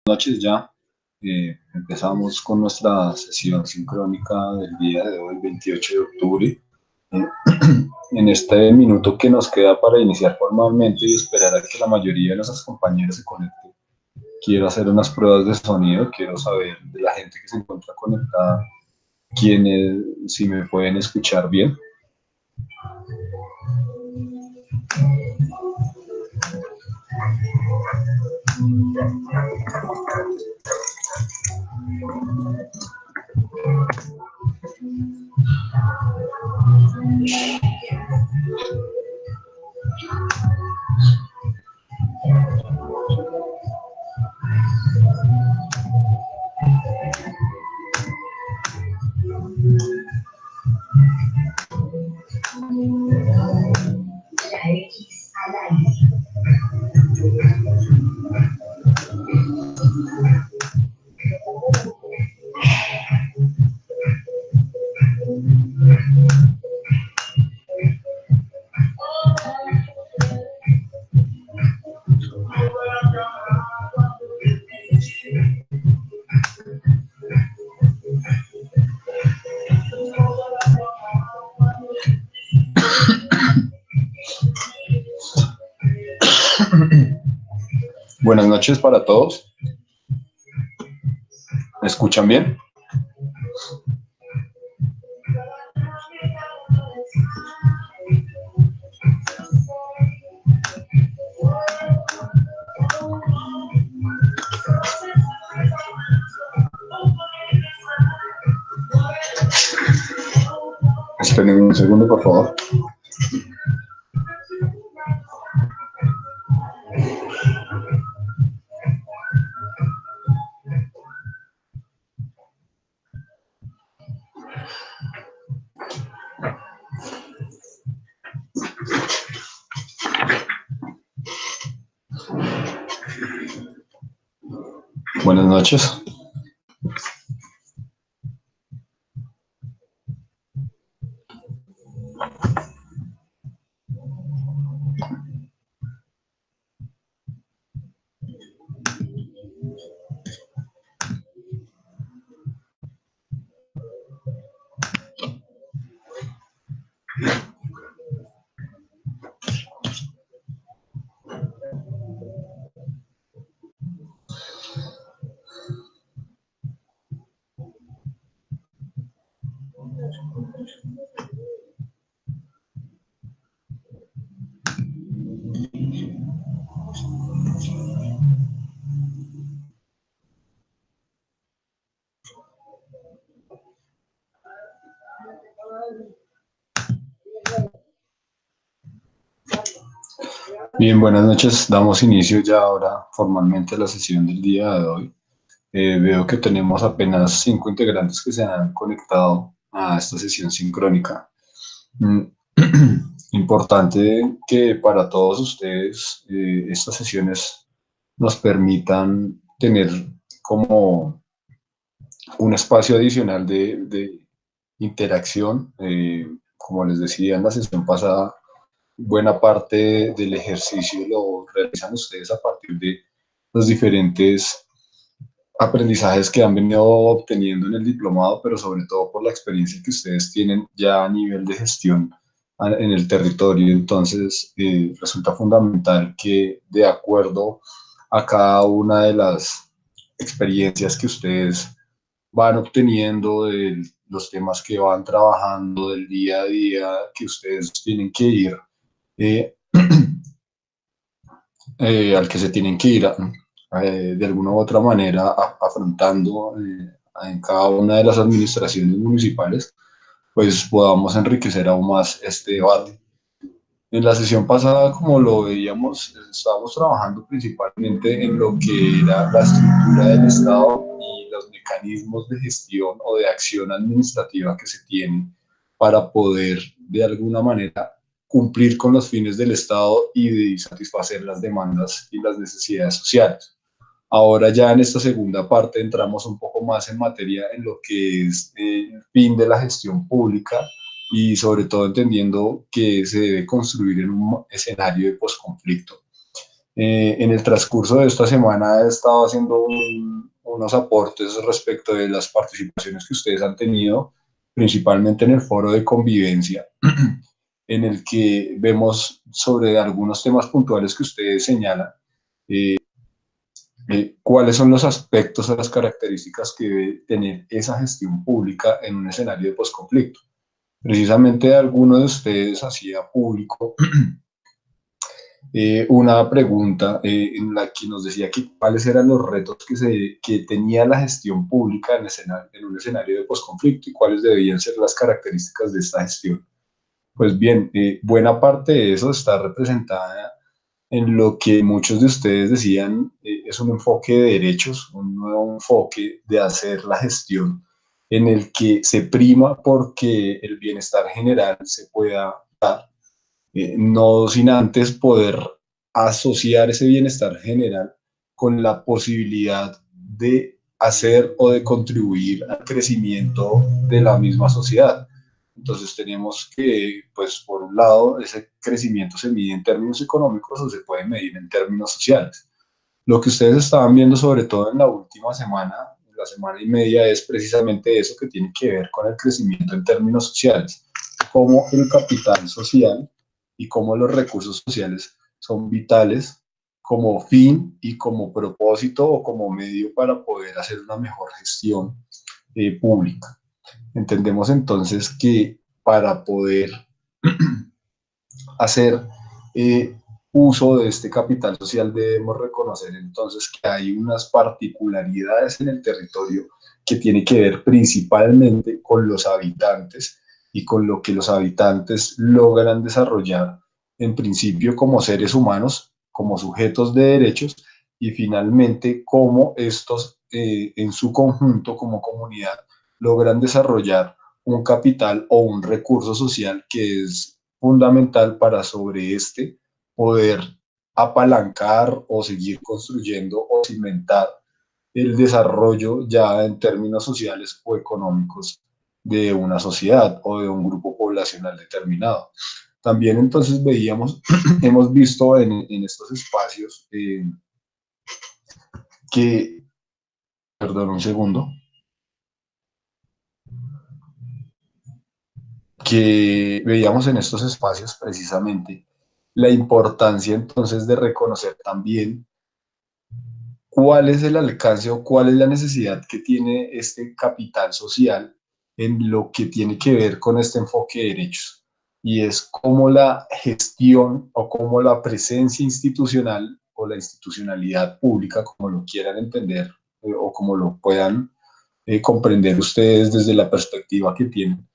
Noches ya. Empezamos con nuestra sesión sincrónica del día de hoy, 28 de octubre. Eh, en este minuto que nos queda para iniciar formalmente y esperar a que la mayoría de nuestros compañeros se conecten, quiero hacer unas pruebas de sonido, quiero saber de la gente que se encuentra conectada, quiénes, si me pueden escuchar bien. Buenas noches para todos. ¿Me escuchan bien? Esperen un segundo, por favor. Buenas noches. Bien, buenas noches. Damos inicio ya ahora formalmente a la sesión del día de hoy. Veo que tenemos apenas 5 integrantes que se han conectado a esta sesión sincrónica. Mm, Importante que para todos ustedes estas sesiones nos permitan tener como un espacio adicional de interacción. Como les decía en la sesión pasada, buena parte del ejercicio lo realizan ustedes a partir de los diferentes aprendizajes que han venido obteniendo en el diplomado, pero sobre todo por la experiencia que ustedes tienen ya a nivel de gestión en el territorio. Entonces, resulta fundamental que de acuerdo a cada una de las experiencias que ustedes van obteniendo, de los temas que van trabajando del día a día, que ustedes tienen que ir eh, al que se tienen que ir de alguna u otra manera afrontando en cada una de las administraciones municipales, pues podamos enriquecer aún más este debate. En la sesión pasada, como lo veíamos, estábamos trabajando principalmente en lo que era la estructura del Estado y los mecanismos de gestión o de acción administrativa que se tienen para poder, de alguna manera, cumplir con los fines del Estado y de satisfacer las demandas y las necesidades sociales. Ahora ya en esta segunda parte entramos un poco más en materia en lo que es el fin de la gestión pública y sobre todo entendiendo que se debe construir en un escenario de posconflicto. En el transcurso de esta semana he estado haciendo unos aportes respecto de las participaciones que ustedes han tenido, principalmente en el foro de convivencia, en el que vemos sobre algunos temas puntuales que ustedes señalan, cuáles son los aspectos o las características que debe tener esa gestión pública en un escenario de posconflicto. Precisamente alguno de ustedes hacía público una pregunta en la que nos decía que cuáles eran los retos que tenía la gestión pública en un escenario de posconflicto y cuáles debían ser las características de esta gestión. Pues bien, buena parte de eso está representada en lo que muchos de ustedes decían, es un enfoque de derechos, un nuevo enfoque de hacer la gestión en el que se prima porque el bienestar general se pueda dar, no sin antes poder asociar ese bienestar general con la posibilidad de hacer o de contribuir al crecimiento de la misma sociedad. Entonces tenemos que, pues por un lado, ese crecimiento se mide en términos económicos o se puede medir en términos sociales. Lo que ustedes estaban viendo sobre todo en la última semana, la semana y media, es precisamente eso que tiene que ver con el crecimiento en términos sociales, cómo el capital social y cómo los recursos sociales son vitales como fin y como propósito o como medio para poder hacer una mejor gestión pública. Entendemos entonces que para poder hacer eh, uso de este capital social debemos reconocer entonces que hay unas particularidades en el territorio que tiene que ver principalmente con los habitantes y con lo que los habitantes logran desarrollar en principio como seres humanos, como sujetos de derechos y finalmente cómo estos en su conjunto como comunidad logran desarrollar un capital o un recurso social que es fundamental para sobre este poder apalancar o seguir construyendo o cimentar el desarrollo ya en términos sociales o económicos de una sociedad o de un grupo poblacional determinado. También entonces veíamos, hemos visto en estos espacios que, perdón un segundo, que veíamos en estos espacios precisamente la importancia entonces de reconocer también cuál es el alcance o cuál es la necesidad que tiene este capital social en lo que tiene que ver con este enfoque de derechos. Y es cómo la gestión o cómo la presencia institucional o la institucionalidad pública, como lo quieran entender o como lo puedan comprender ustedes desde la perspectiva que tienen,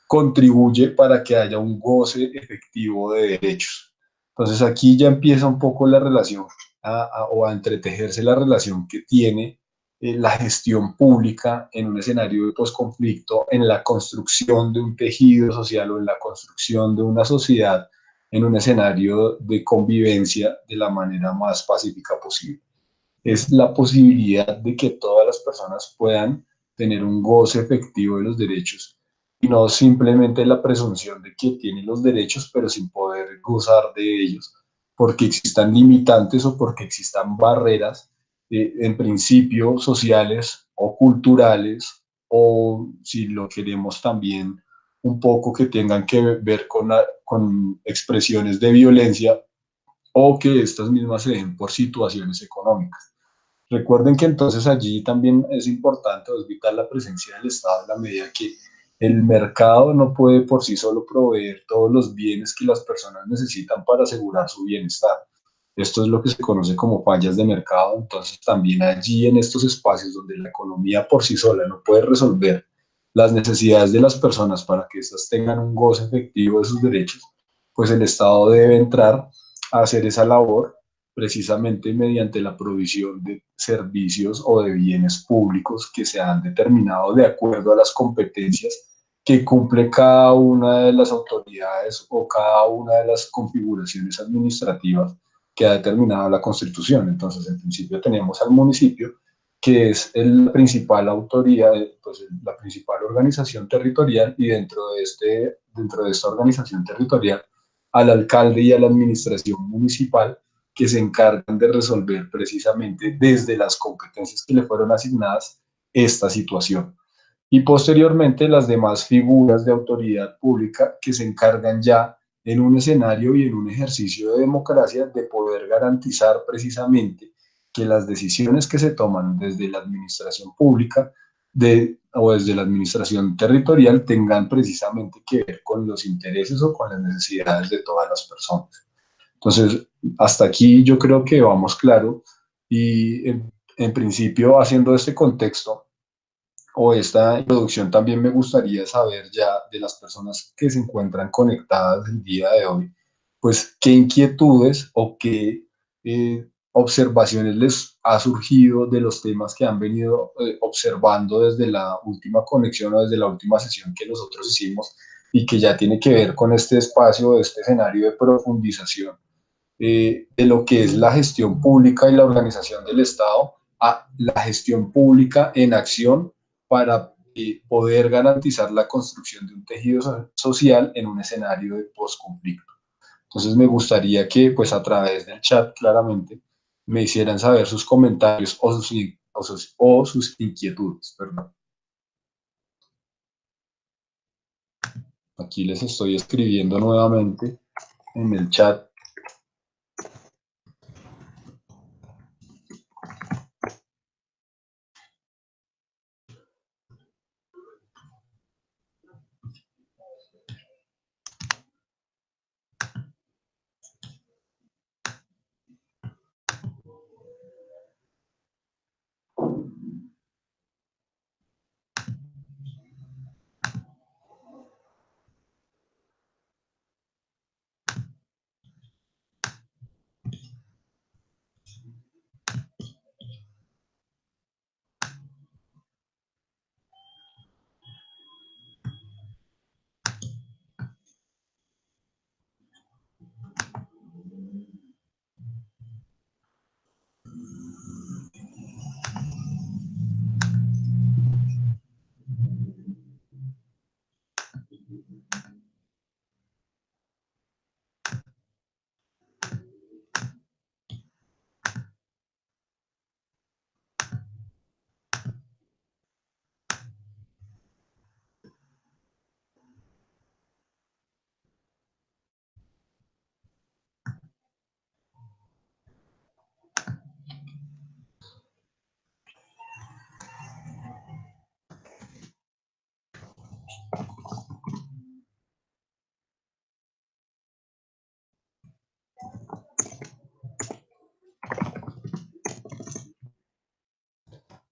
contribuye para que haya un goce efectivo de derechos. Entonces aquí ya empieza un poco la relación o a entretejerse la relación que tiene la gestión pública en un escenario de posconflicto, en la construcción de un tejido social o en la construcción de una sociedad en un escenario de convivencia de la manera más pacífica posible. Es la posibilidad de que todas las personas puedan tener un goce efectivo de los derechos y no simplemente la presunción de que tienen los derechos pero sin poder gozar de ellos porque existan limitantes o porque existan barreras en principio sociales o culturales o si lo queremos también un poco que tengan que ver con expresiones de violencia o que estas mismas se den por situaciones económicas. Recuerden que entonces allí también es importante o es vital la presencia del Estado en la medida que el mercado no puede por sí solo proveer todos los bienes que las personas necesitan para asegurar su bienestar. Esto es lo que se conoce como fallas de mercado. Entonces también allí en estos espacios donde la economía por sí sola no puede resolver las necesidades de las personas para que éstas tengan un goce efectivo de sus derechos, pues el Estado debe entrar a hacer esa labor precisamente mediante la provisión de servicios o de bienes públicos que se han determinado de acuerdo a las competencias que cumple cada una de las autoridades o cada una de las configuraciones administrativas que ha determinado la Constitución. Entonces, en principio tenemos al municipio, que es la principal autoridad, pues, la principal organización territorial, y dentro de esta organización territorial, al alcalde y a la administración municipal, que se encargan de resolver precisamente desde las competencias que le fueron asignadas esta situación. Y posteriormente las demás figuras de autoridad pública que se encargan ya en un escenario y en un ejercicio de democracia de poder garantizar precisamente que las decisiones que se toman desde la administración pública o desde la administración territorial tengan precisamente que ver con los intereses o con las necesidades de todas las personas. Entonces, hasta aquí yo creo que vamos claro y en principio haciendo este contexto o esta introducción también me gustaría saber ya de las personas que se encuentran conectadas el día de hoy, pues qué inquietudes o qué observaciones les ha surgido de los temas que han venido observando desde la última conexión o desde la última sesión que nosotros hicimos y que ya tiene que ver con este espacio, este escenario de profundización de lo que es la gestión pública y la organización del Estado a la gestión pública en acción para poder garantizar la construcción de un tejido social en un escenario de posconflicto. Entonces me gustaría que pues a través del chat claramente me hicieran saber sus comentarios o sus inquietudes. Perdón. Aquí les estoy escribiendo nuevamente en el chat.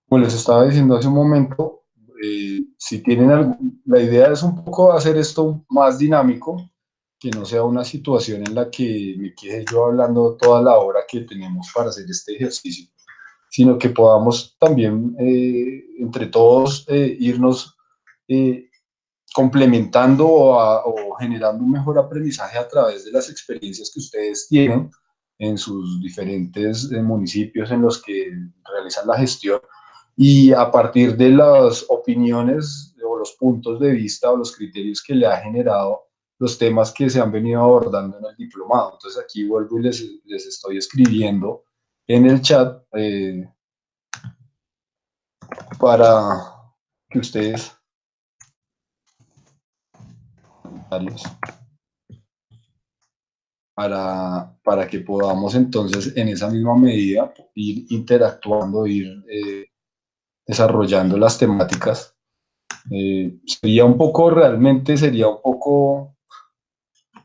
Como les estaba diciendo hace un momento, si tienen la idea es un poco hacer esto más dinámico, que no sea una situación en la que me quede yo hablando toda la hora que tenemos para hacer este ejercicio, sino que podamos también entre todos irnos eh, complementando o generando un mejor aprendizaje a través de las experiencias que ustedes tienen en sus diferentes municipios en los que realizan la gestión y a partir de las opiniones o los puntos de vista o los criterios que le ha generado los temas que se han venido abordando en el diplomado. Entonces aquí vuelvo y les estoy escribiendo en el chat para que ustedes para que podamos entonces en esa misma medida ir interactuando, ir desarrollando las temáticas. Sería un poco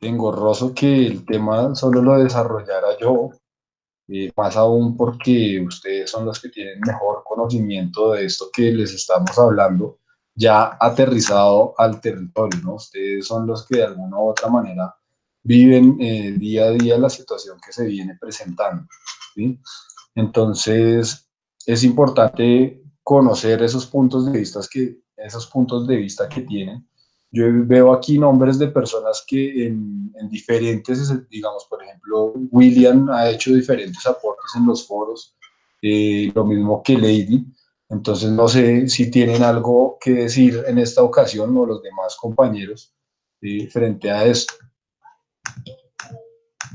engorroso que el tema solo lo desarrollara yo, más aún porque ustedes son los que tienen mejor conocimiento de esto que les estamos hablando, ya aterrizado al territorio, ¿no? Ustedes son los que de alguna u otra manera viven día a día la situación que se viene presentando, ¿sí? Entonces, es importante conocer esos puntos de vista que tienen. Yo veo aquí nombres de personas que en diferentes, digamos, por ejemplo, William ha hecho diferentes aportes en los foros, lo mismo que Lady. Entonces, no sé si tienen algo que decir en esta ocasión o los demás compañeros frente a esto.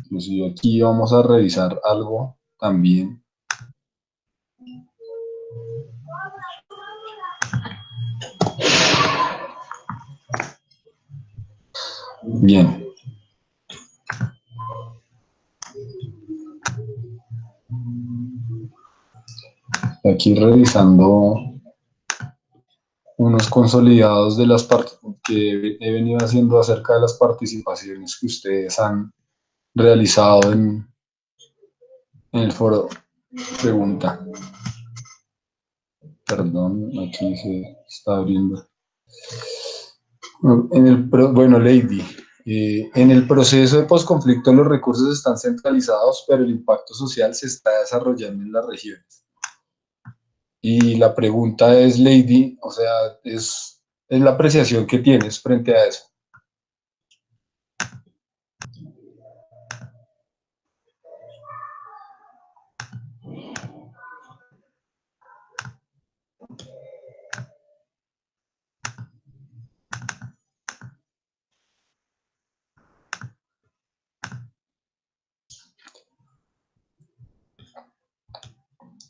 Inclusive aquí vamos a revisar algo también. Bien. Aquí revisando unos consolidados de las que he venido haciendo acerca de las participaciones que ustedes han realizado en el foro pregunta. Perdón, aquí se está abriendo. Bueno, Lady, en el proceso de posconflicto los recursos están centralizados, pero el impacto social se está desarrollando en las regiones. Y la pregunta es, Lady, o sea, es la apreciación que tienes frente a eso.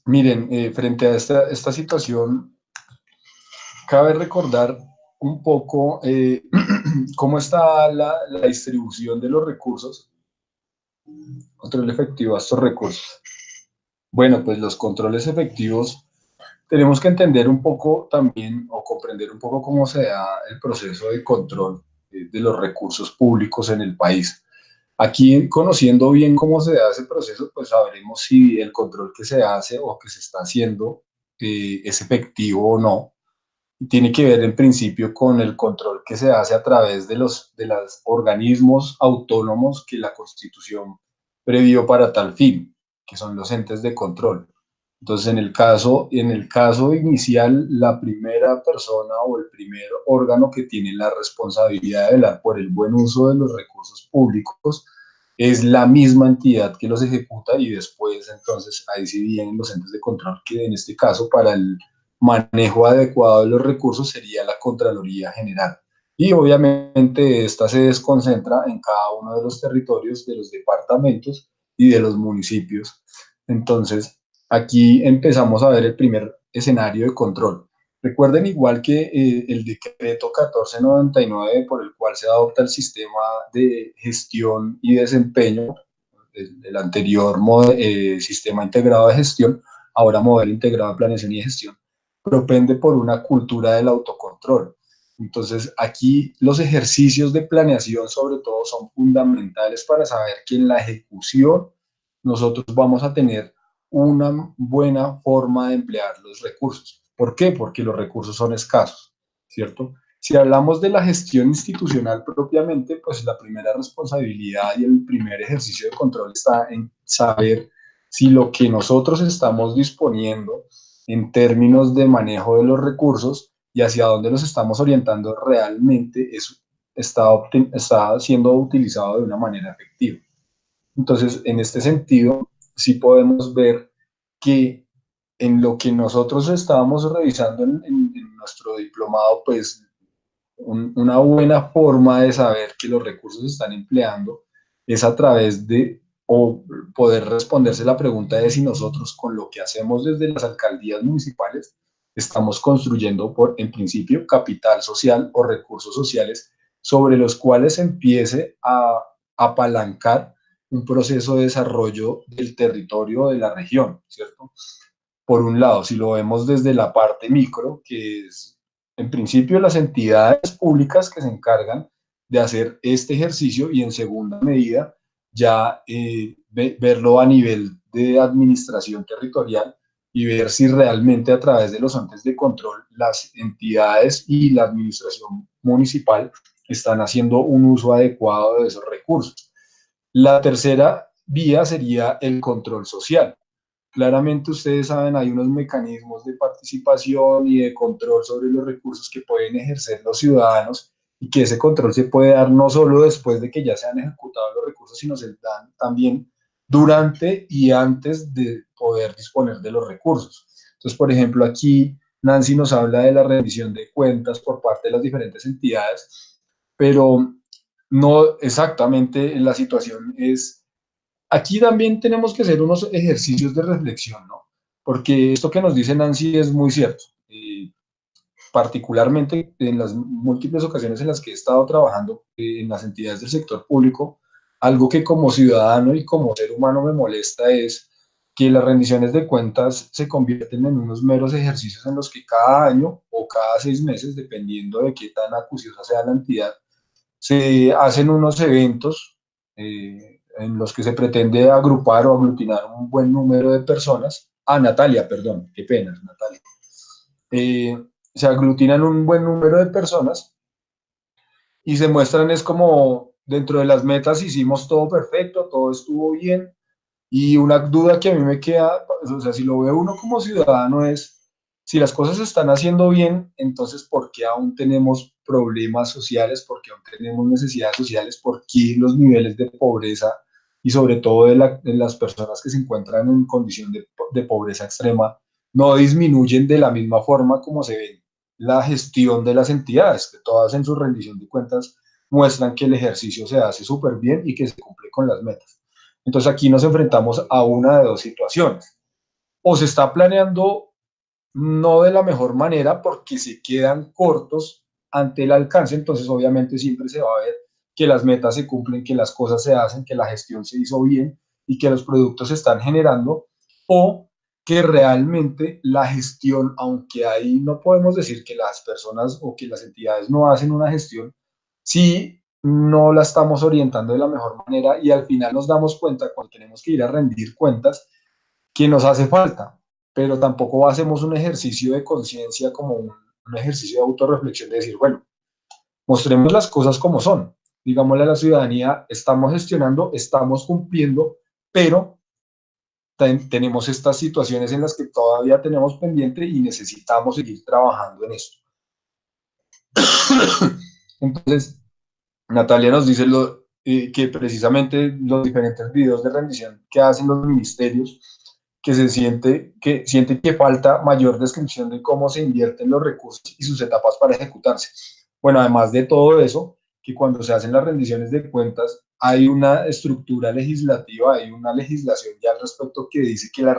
Miren, frente a esta situación, cabe recordar un poco cómo está la distribución de los recursos, control efectivo a estos recursos. Bueno, pues los controles efectivos, tenemos que entender un poco también o comprender un poco cómo se da el proceso de control de los recursos públicos en el país. Aquí, conociendo bien cómo se da ese proceso, pues sabremos si el control que se hace o que se está haciendo es efectivo o no. Tiene que ver en principio con el control que se hace a través de los organismos autónomos que la Constitución previó para tal fin, que son los entes de control. Entonces, en el caso inicial, la primera persona o el primer órgano que tiene la responsabilidad de velar por el buen uso de los recursos públicos es la misma entidad que los ejecuta, y después entonces ahí sí vienen los entes de control, que en este caso para el manejo adecuado de los recursos sería la Contraloría General. Y obviamente esta se desconcentra en cada uno de los territorios, de los departamentos y de los municipios. Entonces, aquí empezamos a ver el primer escenario de control. Recuerden igual que el decreto 1499 por el cual se adopta el sistema de gestión y desempeño, el anterior sistema integrado de gestión, ahora modelo integrado de planeación y gestión, propende por una cultura del autocontrol. Entonces, aquí los ejercicios de planeación sobre todo son fundamentales para saber que en la ejecución nosotros vamos a tener una buena forma de emplear los recursos. ¿Por qué? Porque los recursos son escasos, ¿cierto? Si hablamos de la gestión institucional propiamente, pues la primera responsabilidad y el primer ejercicio de control está en saber si lo que nosotros estamos disponiendo en términos de manejo de los recursos y hacia dónde los estamos orientando realmente está siendo utilizado de una manera efectiva. Entonces, en este sentido, sí podemos ver que en lo que nosotros estábamos revisando en nuestro diplomado, pues una buena forma de saber que los recursos se están empleando es a través de, o poder responderse la pregunta de si nosotros con lo que hacemos desde las alcaldías municipales estamos construyendo en principio capital social o recursos sociales sobre los cuales empiece a apalancar un proceso de desarrollo del territorio de la región, ¿cierto? Por un lado, si lo vemos desde la parte micro, que es en principio las entidades públicas que se encargan de hacer este ejercicio, y en segunda medida ya verlo a nivel de administración territorial y ver si realmente a través de los entes de control las entidades y la administración municipal están haciendo un uso adecuado de esos recursos. La tercera vía sería el control social. Claramente ustedes saben, hay unos mecanismos de participación y de control sobre los recursos que pueden ejercer los ciudadanos, y que ese control se puede dar no solo después de que ya se han ejecutado los recursos, sino se dan también durante y antes de poder disponer de los recursos. Entonces, por ejemplo, aquí Nancy nos habla de la rendición de cuentas por parte de las diferentes entidades, pero no exactamente la situación es Aquí también tenemos que hacer unos ejercicios de reflexión, ¿no? Porque esto que nos dice Nancy es muy cierto. Particularmente en las múltiples ocasiones en las que he estado trabajando en las entidades del sector público, algo que como ciudadano y como ser humano me molesta es que las rendiciones de cuentas se convierten en unos meros ejercicios en los que cada año o cada 6 meses, dependiendo de qué tan acuciosa sea la entidad, se hacen unos eventos en los que se pretende agrupar o aglutinar un buen número de personas. Ah, Natalia, perdón, qué pena, Natalia. Eh, Se aglutinan un buen número de personas y se muestran es como dentro de las metas hicimos todo perfecto, todo estuvo bien, y una duda que a mí me queda, o sea, si lo ve uno como ciudadano es, si las cosas se están haciendo bien, entonces ¿por qué aún tenemos problemas sociales? ¿Por qué aún tenemos necesidades sociales? ¿Por qué los niveles de pobreza y sobre todo de las personas que se encuentran en condición de pobreza extrema no disminuyen de la misma forma como se ve la gestión de las entidades, que todas en su rendición de cuentas muestran que el ejercicio se hace súper bien y que se cumple con las metas? Entonces aquí nos enfrentamos a una de dos situaciones. O se está planeando no de la mejor manera porque se quedan cortos ante el alcance, entonces obviamente siempre se va a ver que las metas se cumplen, que las cosas se hacen, que la gestión se hizo bien y que los productos se están generando, o que realmente la gestión, aunque ahí no podemos decir que las personas o que las entidades no hacen una gestión, sí no la estamos orientando de la mejor manera y al final nos damos cuenta cuando tenemos que ir a rendir cuentas que nos hace falta, pero tampoco hacemos un ejercicio de conciencia como un ejercicio de autorreflexión de decir, bueno, mostremos las cosas como son, digámosle a la ciudadanía, estamos gestionando, estamos cumpliendo, pero tenemos estas situaciones en las que todavía tenemos pendiente y necesitamos seguir trabajando en esto. Entonces, Natalia nos dice que precisamente los diferentes videos de rendición que hacen los ministerios, que siente que falta mayor descripción de cómo se invierten los recursos y sus etapas para ejecutarse. Bueno, además de todo eso, que cuando se hacen las rendiciones de cuentas hay una estructura legislativa, hay una legislación ya al respecto que dice que las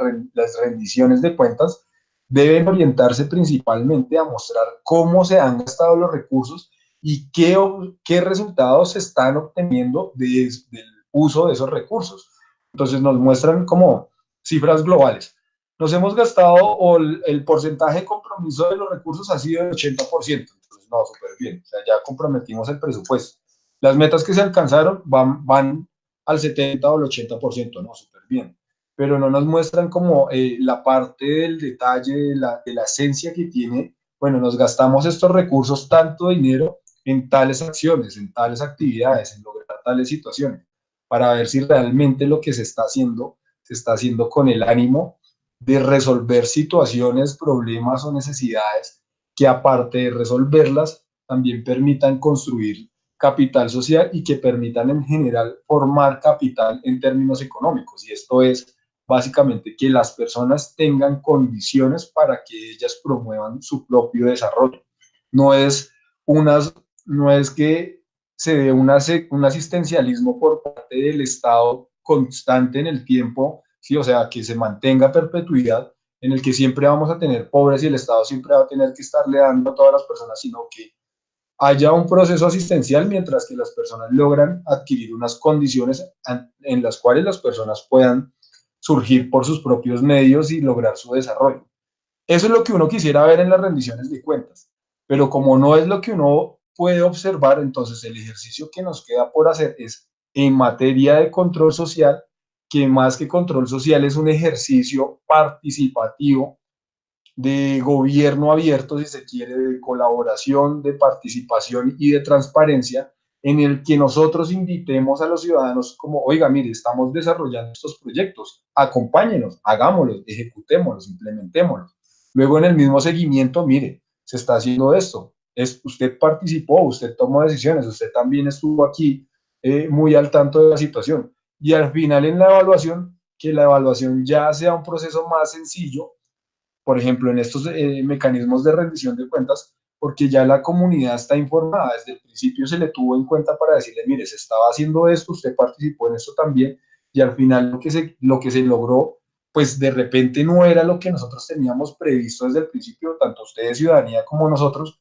rendiciones de cuentas deben orientarse principalmente a mostrar cómo se han gastado los recursos y qué resultados se están obteniendo del uso de esos recursos. Entonces nos muestran como cifras globales. Nos hemos gastado o el porcentaje de compromiso de los recursos ha sido del 80%. Entonces, no, súper bien. O sea, ya comprometimos el presupuesto. Las metas que se alcanzaron van al 70 o al 80%, no, súper bien. Pero no nos muestran como la parte del detalle, de la esencia que tiene. Bueno, nos gastamos estos recursos, tanto dinero, en tales acciones, en tales actividades, en lograr tales situaciones, para ver si realmente lo que se está haciendo con el ánimo de resolver situaciones, problemas o necesidades que aparte de resolverlas, también permitan construir capital social y que permitan en general formar capital en términos económicos. Y esto es básicamente que las personas tengan condiciones para que ellas promuevan su propio desarrollo. No es, unas, no es que se dé un asistencialismo por parte del Estado constante en el tiempo, ¿sí? O sea, que se mantenga perpetuidad en el que siempre vamos a tener pobres y el Estado siempre va a tener que estarle dando a todas las personas, sino que haya un proceso asistencial mientras que las personas logran adquirir unas condiciones en las cuales las personas puedan surgir por sus propios medios y lograr su desarrollo. Eso es lo que uno quisiera ver en las rendiciones de cuentas, pero como no es lo que uno puede observar, entonces el ejercicio que nos queda por hacer es en materia de control social, que más que control social es un ejercicio participativo de gobierno abierto, si se quiere, de colaboración, de participación y de transparencia, en el que nosotros invitemos a los ciudadanos como, oiga, mire, estamos desarrollando estos proyectos, acompáñenos, hagámoslos, ejecutémoslos, implementémoslos. Luego en el mismo seguimiento, mire, se está haciendo esto, usted participó, usted tomó decisiones, usted también estuvo aquí muy al tanto de la situación. Y al final en la evaluación, que la evaluación ya sea un proceso más sencillo, por ejemplo, en estos mecanismos de rendición de cuentas, porque ya la comunidad está informada, desde el principio se le tuvo en cuenta para decirle, mire, se estaba haciendo esto, usted participó en esto también, y al final lo que se logró, pues de repente no era lo que nosotros teníamos previsto desde el principio, tanto ustedes, ciudadanía, como nosotros,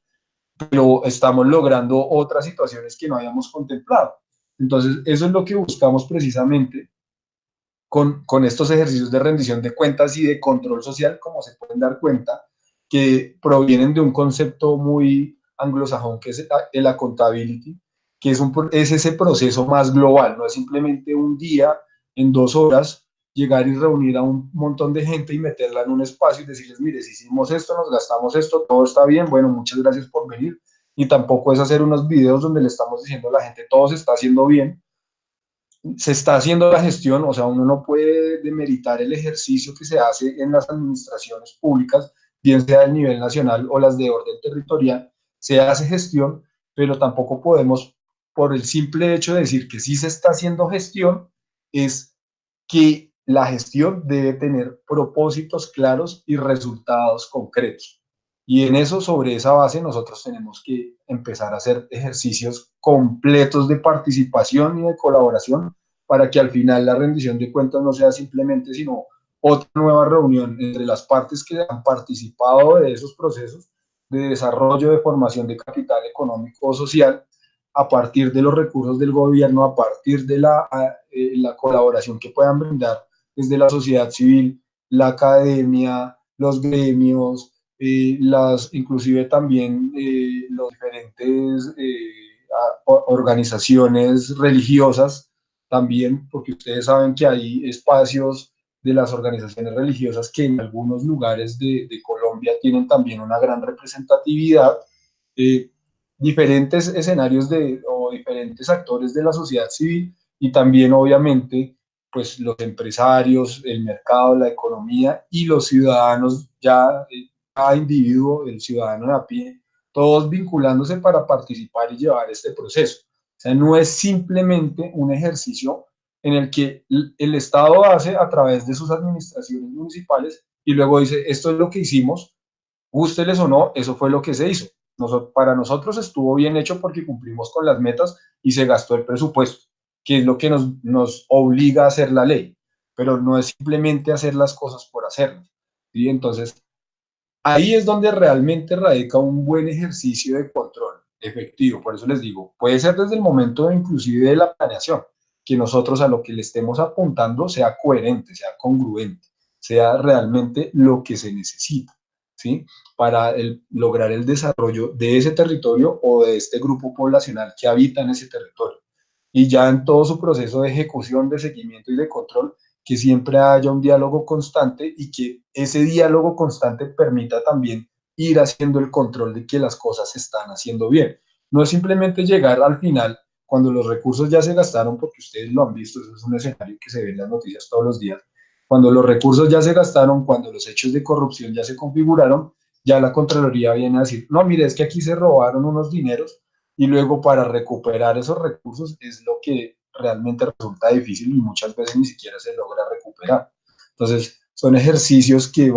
pero estamos logrando otras situaciones que no habíamos contemplado. Entonces, eso es lo que buscamos precisamente con estos ejercicios de rendición de cuentas y de control social, como se pueden dar cuenta, que provienen de un concepto muy anglosajón, que es el accountability, que es ese proceso más global, no es simplemente un día, en 2 horas, llegar y reunir a un montón de gente y meterla en un espacio y decirles, mire, si hicimos esto, nos gastamos esto, todo está bien, bueno, muchas gracias por venir. Y tampoco es hacer unos videos donde le estamos diciendo a la gente, todo se está haciendo bien, se está haciendo la gestión, o sea, uno no puede demeritar el ejercicio que se hace en las administraciones públicas, bien sea del nivel nacional o las de orden territorial, se hace gestión, pero tampoco podemos, por el simple hecho de decir que sí se está haciendo gestión, es que la gestión debe tener propósitos claros y resultados concretos. Y en eso, sobre esa base, nosotros tenemos que empezar a hacer ejercicios completos de participación y de colaboración para que al final la rendición de cuentas no sea simplemente sino otra nueva reunión entre las partes que han participado de esos procesos de desarrollo, de formación de capital económico o social, a partir de los recursos del gobierno, a partir de la colaboración que puedan brindar desde la sociedad civil, la academia, los gremios, inclusive también los diferentes organizaciones religiosas, también, porque ustedes saben que hay espacios de las organizaciones religiosas que en algunos lugares de Colombia tienen también una gran representatividad, eh, diferentes escenarios o diferentes actores de la sociedad civil y también obviamente pues los empresarios, el mercado, la economía y los ciudadanos ya, cada individuo, el ciudadano de a pie, todos vinculándose para participar y llevar este proceso. O sea, no es simplemente un ejercicio en el que el Estado hace a través de sus administraciones municipales y luego dice, esto es lo que hicimos, gústeles o no, eso fue lo que se hizo. Para nosotros estuvo bien hecho porque cumplimos con las metas y se gastó el presupuesto, que es lo que nos obliga a hacer la ley, pero no es simplemente hacer las cosas por hacerlas. ¿Sí? Entonces, ahí es donde realmente radica un buen ejercicio de control efectivo. Por eso les digo, puede ser desde el momento inclusive de la planeación, que nosotros a lo que le estemos apuntando sea coherente, sea congruente, sea realmente lo que se necesita, ¿sí? Para lograr el desarrollo de ese territorio o de este grupo poblacional que habita en ese territorio. Y ya en todo su proceso de ejecución, de seguimiento y de control, que siempre haya un diálogo constante y que ese diálogo constante permita también ir haciendo el control de que las cosas se están haciendo bien. No es simplemente llegar al final cuando los recursos ya se gastaron, porque ustedes lo han visto, eso es un escenario que se ve en las noticias todos los días, cuando los recursos ya se gastaron, cuando los hechos de corrupción ya se configuraron, ya la Contraloría viene a decir, no, mire, es que aquí se robaron unos dineros y luego para recuperar esos recursos es lo que realmente resulta difícil y muchas veces ni siquiera se logra recuperar. Entonces, son ejercicios que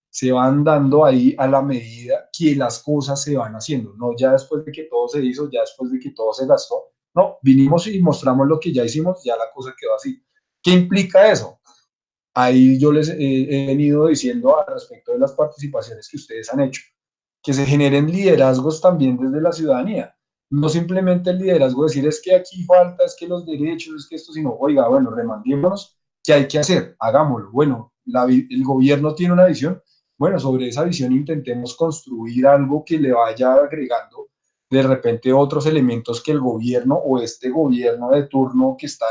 se van dando ahí a la medida que las cosas se van haciendo, no ya después de que todo se hizo, ya después de que todo se gastó, no, vinimos y mostramos lo que ya hicimos, ya la cosa quedó así. ¿Qué implica eso? Ahí yo les he venido diciendo al respecto de las participaciones que ustedes han hecho, que se generen liderazgos también desde la ciudadanía. No simplemente el liderazgo de decir es que aquí falta, es que los derechos, es que esto, sino, oiga, bueno, remandémonos, ¿qué hay que hacer? Hagámoslo. Bueno, el gobierno tiene una visión, bueno, sobre esa visión intentemos construir algo que le vaya agregando de repente otros elementos que el gobierno o este gobierno de turno que está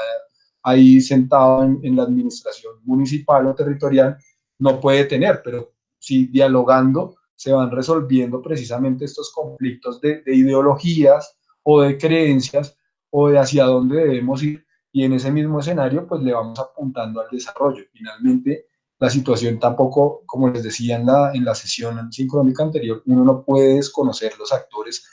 ahí sentado en la administración municipal o territorial no puede tener, pero sí dialogando se van resolviendo precisamente estos conflictos de ideologías o de creencias o de hacia dónde debemos ir y en ese mismo escenario pues le vamos apuntando al desarrollo. Finalmente, la situación tampoco, como les decía en la sesión sincrónica anterior, uno no puede desconocer los actores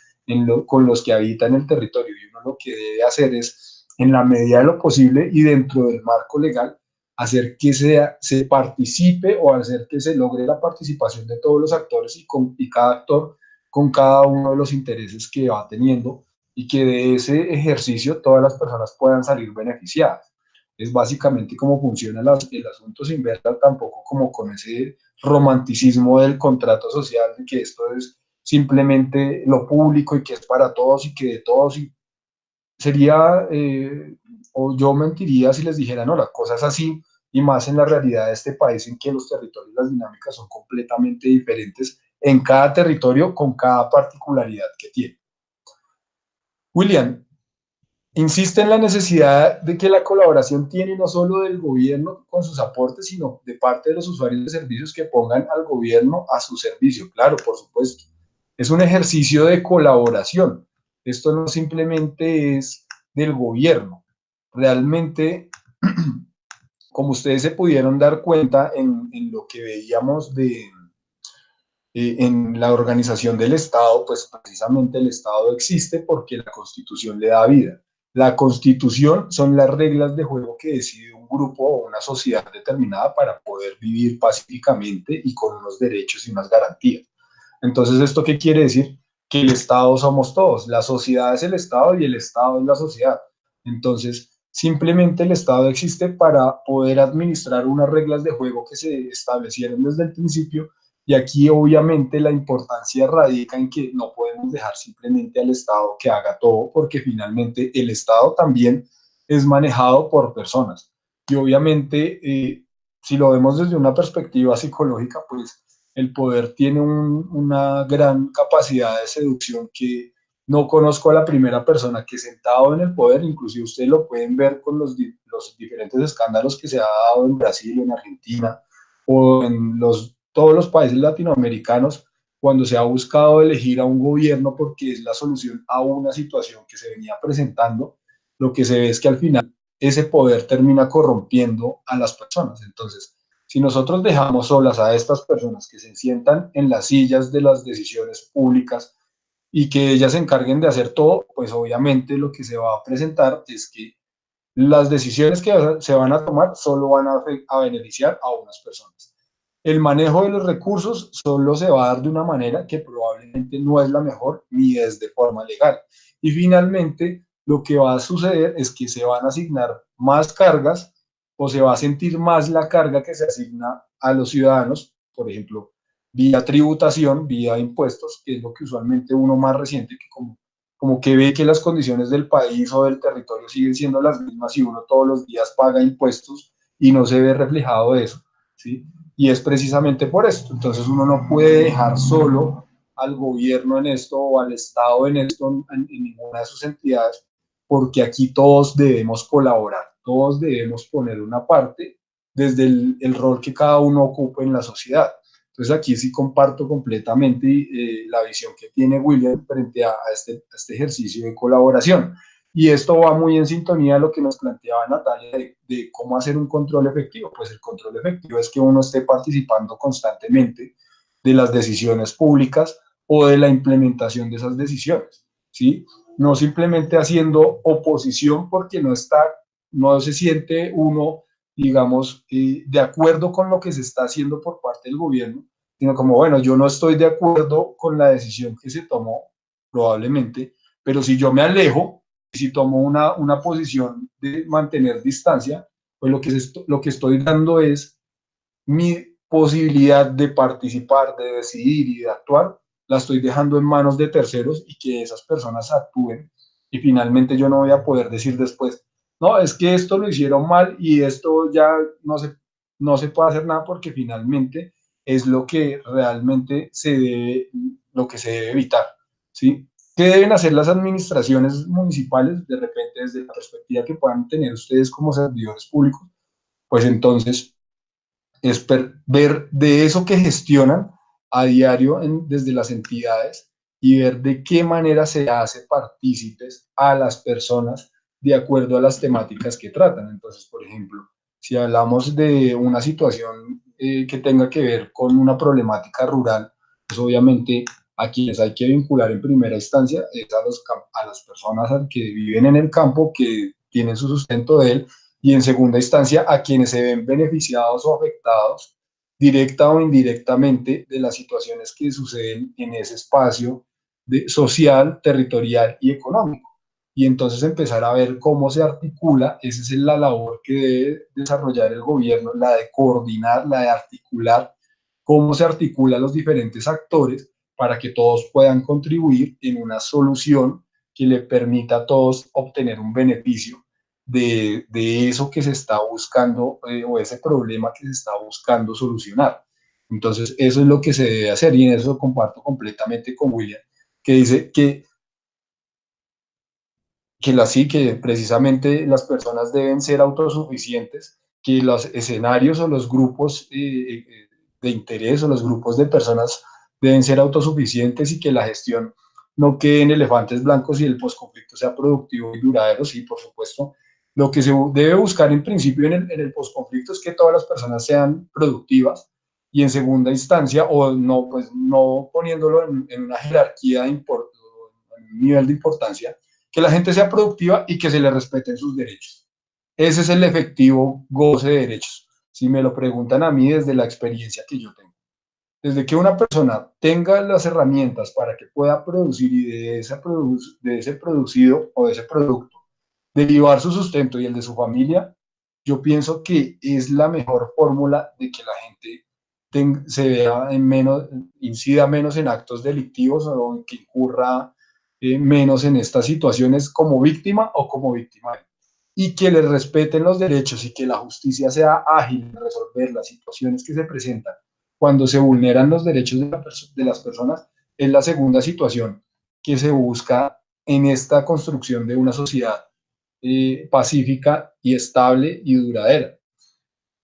con los que habitan el territorio y uno lo que debe hacer es, en la medida de lo posible y dentro del marco legal, hacer que se participe o hacer que se logre la participación de todos los actores y cada actor con cada uno de los intereses que va teniendo y que de ese ejercicio todas las personas puedan salir beneficiadas. Es básicamente cómo funciona el asunto, sin verla tampoco como con ese romanticismo del contrato social, de que esto es simplemente lo público y que es para todos y que de todos. Y sería, o yo mentiría si les dijera, no, la cosa es así, y más en la realidad de este país en que los territorios, las dinámicas son completamente diferentes en cada territorio con cada particularidad que tiene. William, insiste en la necesidad de que la colaboración tiene no solo del gobierno con sus aportes, sino de parte de los usuarios de servicios que pongan al gobierno a su servicio. Claro, por supuesto. Es un ejercicio de colaboración. Esto no simplemente es del gobierno. Realmente, como ustedes se pudieron dar cuenta en lo que veíamos en la organización del Estado, pues precisamente el Estado existe porque la Constitución le da vida. La Constitución son las reglas de juego que decide un grupo o una sociedad determinada para poder vivir pacíficamente y con unos derechos y unas garantías. Entonces, ¿esto qué quiere decir? Que el Estado somos todos, la sociedad es el Estado y el Estado es la sociedad. Entonces, simplemente el Estado existe para poder administrar unas reglas de juego que se establecieron desde el principio, y aquí obviamente la importancia radica en que no podemos dejar simplemente al Estado que haga todo, porque finalmente el Estado también es manejado por personas. Y obviamente, si lo vemos desde una perspectiva psicológica, pues el poder tiene una gran capacidad de seducción que no conozco a la primera persona que sentado en el poder, inclusive ustedes lo pueden ver con los diferentes escándalos que se ha dado en Brasil, en Argentina o en todos los países latinoamericanos, cuando se ha buscado elegir a un gobierno porque es la solución a una situación que se venía presentando, lo que se ve es que al final ese poder termina corrompiendo a las personas. Entonces, si nosotros dejamos solas a estas personas que se sientan en las sillas de las decisiones públicas y que ellas se encarguen de hacer todo, pues obviamente lo que se va a presentar es que las decisiones que se van a tomar solo van a beneficiar a unas personas. El manejo de los recursos solo se va a dar de una manera que probablemente no es la mejor ni es de forma legal. Y finalmente, lo que va a suceder es que se van a asignar más cargas o se va a sentir más la carga que se asigna a los ciudadanos, por ejemplo, vía tributación, vía impuestos, que es lo que usualmente uno más reciente, que como que ve que las condiciones del país o del territorio siguen siendo las mismas y uno todos los días paga impuestos y no se ve reflejado eso, ¿sí? Y es precisamente por esto. Entonces uno no puede dejar solo al gobierno en esto o al Estado en esto, en ninguna de sus entidades, porque aquí todos debemos colaborar, todos debemos poner una parte desde el rol que cada uno ocupa en la sociedad. Entonces aquí sí comparto completamente la visión que tiene William frente a este ejercicio de colaboración. Y esto va muy en sintonía a lo que nos planteaba Natalia de cómo hacer un control efectivo. Pues el control efectivo es que uno esté participando constantemente de las decisiones públicas o de la implementación de esas decisiones, ¿sí? No simplemente haciendo oposición porque no se siente uno, digamos, de acuerdo con lo que se está haciendo por parte del gobierno, sino como, bueno, yo no estoy de acuerdo con la decisión que se tomó, probablemente, pero si yo me alejo, si tomo una posición de mantener distancia, pues lo que estoy dando es mi posibilidad de participar, de decidir y de actuar, la estoy dejando en manos de terceros y que esas personas actúen. Y finalmente yo no voy a poder decir después, no, es que esto lo hicieron mal y esto ya no se puede hacer nada porque finalmente es lo que realmente lo que se debe evitar, ¿sí? ¿Qué deben hacer las administraciones municipales de repente desde la perspectiva que puedan tener ustedes como servidores públicos? Pues entonces es ver de eso que gestionan a diario desde las entidades y ver de qué manera se hace partícipes a las personas de acuerdo a las temáticas que tratan. Entonces, por ejemplo, si hablamos de una situación que tenga que ver con una problemática rural, pues obviamente a quienes hay que vincular en primera instancia es a las personas que viven en el campo, que tienen su sustento de él, y en segunda instancia a quienes se ven beneficiados o afectados directa o indirectamente de las situaciones que suceden en ese espacio social, territorial y económico. y entonces empezar a ver cómo se articula. Esa es la labor que debe desarrollar el gobierno, la de coordinar, la de articular, cómo se articulan los diferentes actores para que todos puedan contribuir en una solución que le permita a todos obtener un beneficio de eso que se está buscando o ese problema que se está buscando solucionar. Entonces, eso es lo que se debe hacer y en eso comparto completamente con William, que dice que precisamente las personas deben ser autosuficientes, que los escenarios o los grupos de interés o los grupos de personas deben ser autosuficientes y que la gestión no quede en elefantes blancos y el posconflicto sea productivo y duradero. Sí, por supuesto. Lo que se debe buscar en principio en el posconflicto es que todas las personas sean productivas y en segunda instancia, o no, pues no poniéndolo en una jerarquía en un nivel de importancia, que la gente sea productiva y que se le respeten sus derechos. Ese es el efectivo goce de derechos. Si me lo preguntan a mí desde la experiencia que yo tengo. Desde que una persona tenga las herramientas para que pueda producir y de ese producido o de ese producto derivar su sustento y el de su familia, yo pienso que es la mejor fórmula de que la gente se vea en menos, incida menos en actos delictivos o que incurra menos en estas situaciones como víctima o como victimario. Y que le respeten los derechos y que la justicia sea ágil en resolver las situaciones que se presentan cuando se vulneran los derechos de las personas, es la segunda situación que se busca en esta construcción de una sociedad pacífica y estable y duradera.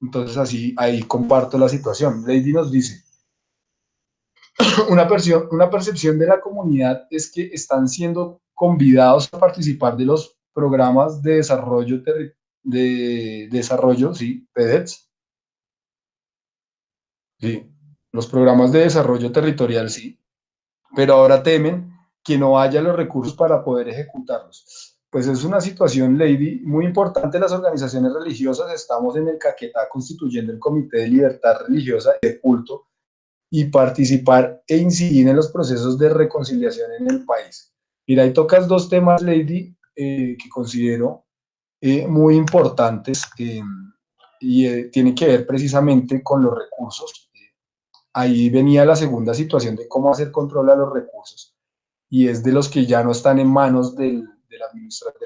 Entonces así, ahí comparto la situación. Lady nos dice, una percepción de la comunidad es que están siendo convidados a participar de los programas de desarrollo, sí, PEDETs, sí, los programas de desarrollo territorial, sí, pero ahora temen que no haya los recursos para poder ejecutarlos. Pues es una situación, Lady, muy importante. Las organizaciones religiosas estamos en el Caquetá constituyendo el Comité de Libertad Religiosa y de Culto y participar e incidir en los procesos de reconciliación en el país. Mira, ahí tocas dos temas, Lady, que considero muy importantes y tiene que ver precisamente con los recursos. Ahí venía la segunda situación de cómo hacer control a los recursos y es de los que ya no están en manos de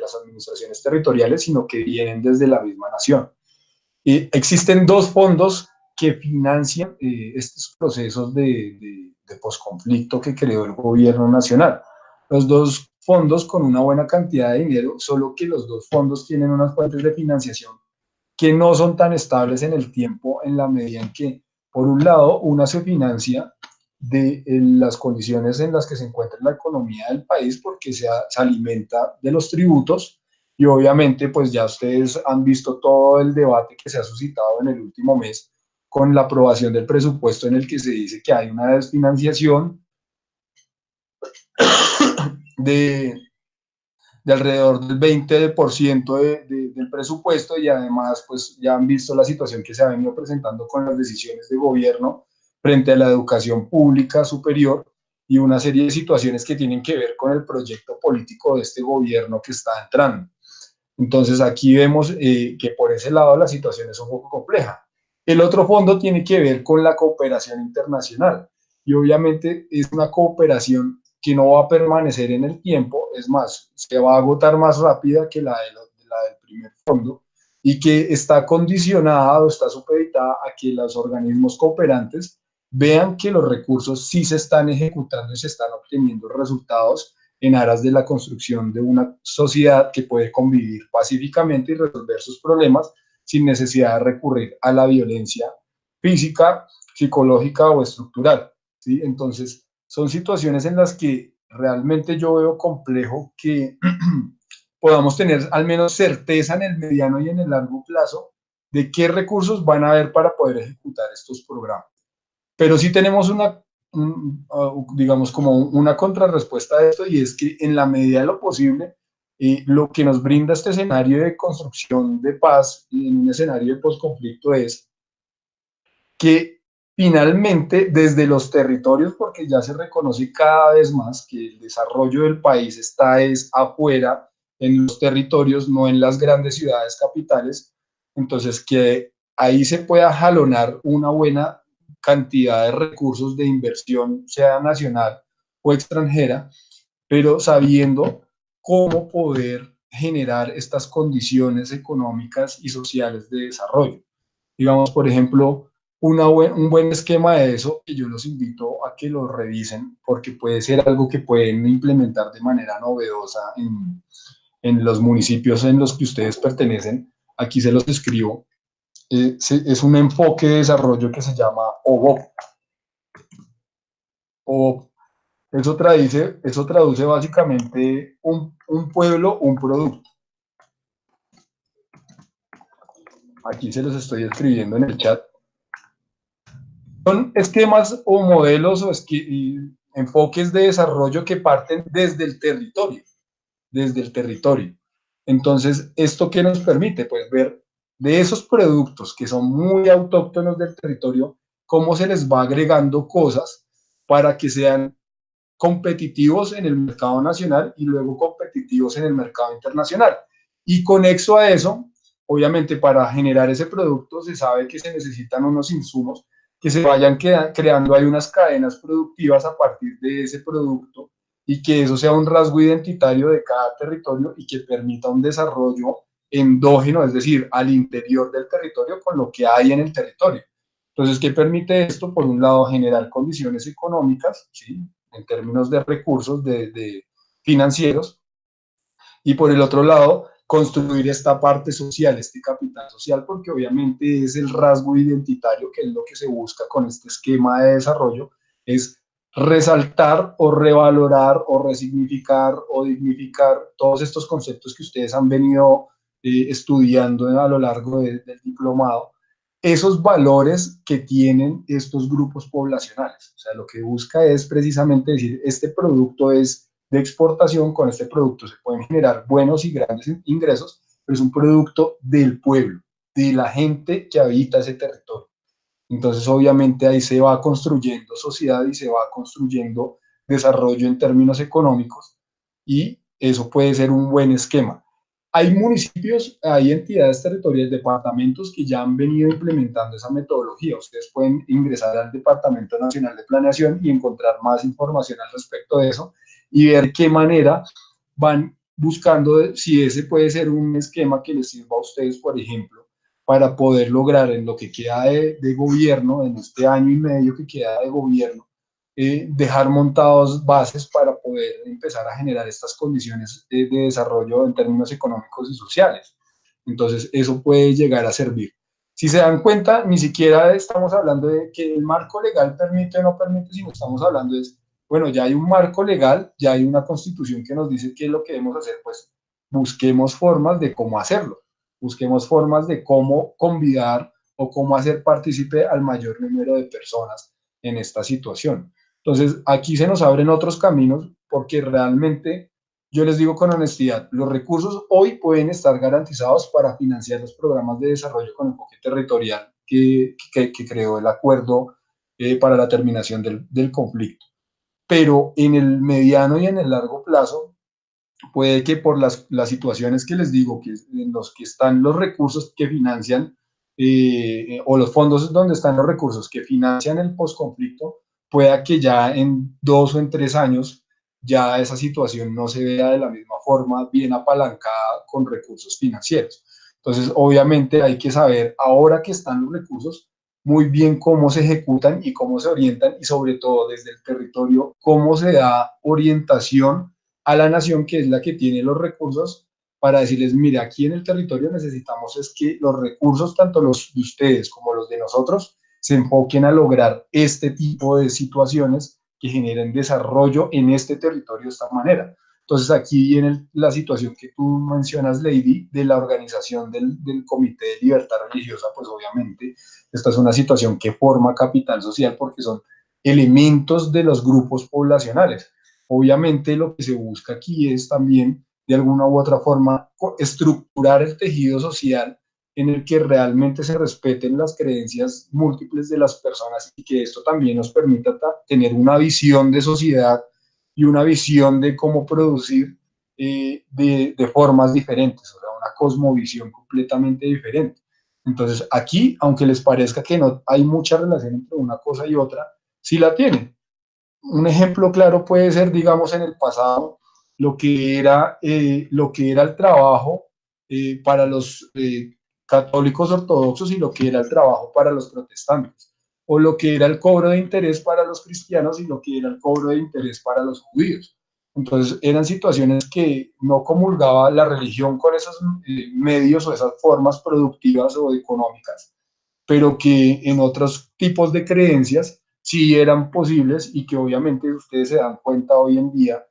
las administraciones territoriales, sino que vienen desde la misma nación. Existen dos fondos que financian estos procesos de posconflicto que creó el gobierno nacional. Los dos fondos con una buena cantidad de dinero, solo que los dos fondos tienen unas fuentes de financiación que no son tan estables en el tiempo en la medida en que, por un lado, una se financia de las condiciones en las que se encuentra la economía del país porque se alimenta de los tributos y obviamente pues ya ustedes han visto todo el debate que se ha suscitado en el último mes con la aprobación del presupuesto en el que se dice que hay una desfinanciación de, de alrededor del 20% del presupuesto y además pues ya han visto la situación que se ha venido presentando con las decisiones de gobierno frente a la educación pública superior y una serie de situaciones que tienen que ver con el proyecto político de este gobierno que está entrando. Entonces aquí vemos que por ese lado la situación es un poco compleja. El otro fondo tiene que ver con la cooperación internacional y obviamente es una cooperación que no va a permanecer en el tiempo, es más, se va a agotar más rápida que la del primer fondo y que está condicionada o está supeditada a que los organismos cooperantes vean que los recursos sí se están ejecutando y se están obteniendo resultados en aras de la construcción de una sociedad que puede convivir pacíficamente y resolver sus problemas sin necesidad de recurrir a la violencia física, psicológica o estructural. ¿Sí? Entonces, son situaciones en las que realmente yo veo complejo que podamos tener al menos certeza en el mediano y en el largo plazo de qué recursos van a haber para poder ejecutar estos programas. Pero sí tenemos digamos, como una contrarrespuesta a esto, y es que en la medida de lo posible, lo que nos brinda este escenario de construcción de paz y en un escenario de posconflicto es que finalmente desde los territorios, porque ya se reconoce cada vez más que el desarrollo del país está es afuera, en los territorios, no en las grandes ciudades capitales. Entonces, que ahí se pueda jalonar una buena cantidad de recursos de inversión, sea nacional o extranjera, pero sabiendo cómo poder generar estas condiciones económicas y sociales de desarrollo. Digamos, por ejemplo, un buen esquema de eso, que yo los invito a que lo revisen, porque puede ser algo que pueden implementar de manera novedosa en los municipios en los que ustedes pertenecen. Aquí se los escribo. Es un enfoque de desarrollo que se llama OBOP. OBOP. Eso traduce básicamente un pueblo, un producto. Aquí se los estoy escribiendo en el chat. Son esquemas o modelos o enfoques de desarrollo que parten desde el territorio, desde el territorio. Entonces, ¿esto qué nos permite? Pues ver de esos productos que son muy autóctonos del territorio, cómo se les va agregando cosas para que sean competitivos en el mercado nacional y luego competitivos en el mercado internacional. Y conexo a eso, obviamente para generar ese producto se sabe que se necesitan unos insumos que se vayan creando, hay unas cadenas productivas a partir de ese producto y que eso sea un rasgo identitario de cada territorio y que permita un desarrollo endógeno, es decir, al interior del territorio con lo que hay en el territorio. Entonces, ¿qué permite esto? Por un lado, generar condiciones económicas, ¿sí?, en términos de recursos financieros, y por el otro lado, construir esta parte social, este capital social, porque obviamente es el rasgo identitario, que es lo que se busca con este esquema de desarrollo, es resaltar o revalorar o resignificar o dignificar todos estos conceptos que ustedes han venido estudiando a lo largo del diplomado, esos valores que tienen estos grupos poblacionales. O sea, lo que busca es precisamente decir, este producto es de exportación, con este producto se pueden generar buenos y grandes ingresos, pero es un producto del pueblo, de la gente que habita ese territorio. Entonces, obviamente, ahí se va construyendo sociedad y se va construyendo desarrollo en términos económicos, y eso puede ser un buen esquema. Hay municipios, hay entidades territoriales, departamentos que ya han venido implementando esa metodología. Ustedes pueden ingresar al Departamento Nacional de Planeación y encontrar más información al respecto de eso y ver qué manera van buscando, si ese puede ser un esquema que les sirva a ustedes, por ejemplo, para poder lograr en lo que queda de gobierno, en este año y medio que queda de gobierno, dejar montados bases para poder empezar a generar estas condiciones de desarrollo en términos económicos y sociales. Entonces, eso puede llegar a servir. Si se dan cuenta, ni siquiera estamos hablando de que el marco legal permite o no permite, sino estamos hablando de, bueno, ya hay un marco legal, ya hay una constitución que nos dice qué es lo que debemos hacer, pues busquemos formas de cómo hacerlo, busquemos formas de cómo convidar o cómo hacer partícipe al mayor número de personas en esta situación. Entonces, aquí se nos abren otros caminos porque realmente, yo les digo con honestidad, los recursos hoy pueden estar garantizados para financiar los programas de desarrollo con enfoque territorial que creó el acuerdo para la terminación del conflicto. Pero en el mediano y en el largo plazo, puede que por las situaciones que les digo, que en los que están los recursos que financian, o los fondos donde están los recursos que financian el posconflicto, pueda que ya en 2 o en 3 años ya esa situación no se vea de la misma forma bien apalancada con recursos financieros. Entonces, obviamente hay que saber, ahora que están los recursos, muy bien cómo se ejecutan y cómo se orientan, y sobre todo desde el territorio, cómo se da orientación a la nación, que es la que tiene los recursos, para decirles, mire, aquí en el territorio necesitamos es que los recursos, tanto los de ustedes como los de nosotros, se enfoquen a lograr este tipo de situaciones que generen desarrollo en este territorio de esta manera. Entonces aquí viene la situación que tú mencionas, Lady, de la organización del Comité de Libertad Religiosa. Pues obviamente esta es una situación que forma capital social porque son elementos de los grupos poblacionales. Obviamente lo que se busca aquí es también, de alguna u otra forma, estructurar el tejido social en el que realmente se respeten las creencias múltiples de las personas, y que esto también nos permita tener una visión de sociedad y una visión de cómo producir de formas diferentes, o sea, una cosmovisión completamente diferente. Entonces, aquí, aunque les parezca que no hay mucha relación entre una cosa y otra, sí la tienen. Un ejemplo claro puede ser, digamos, en el pasado, lo que era el trabajo para los católicos ortodoxos y lo que era el trabajo para los protestantes, o lo que era el cobro de interés para los cristianos y lo que era el cobro de interés para los judíos. Entonces, eran situaciones que no comulgaba la religión con esos medios o esas formas productivas o económicas, pero que en otros tipos de creencias sí eran posibles y que obviamente ustedes se dan cuenta hoy en día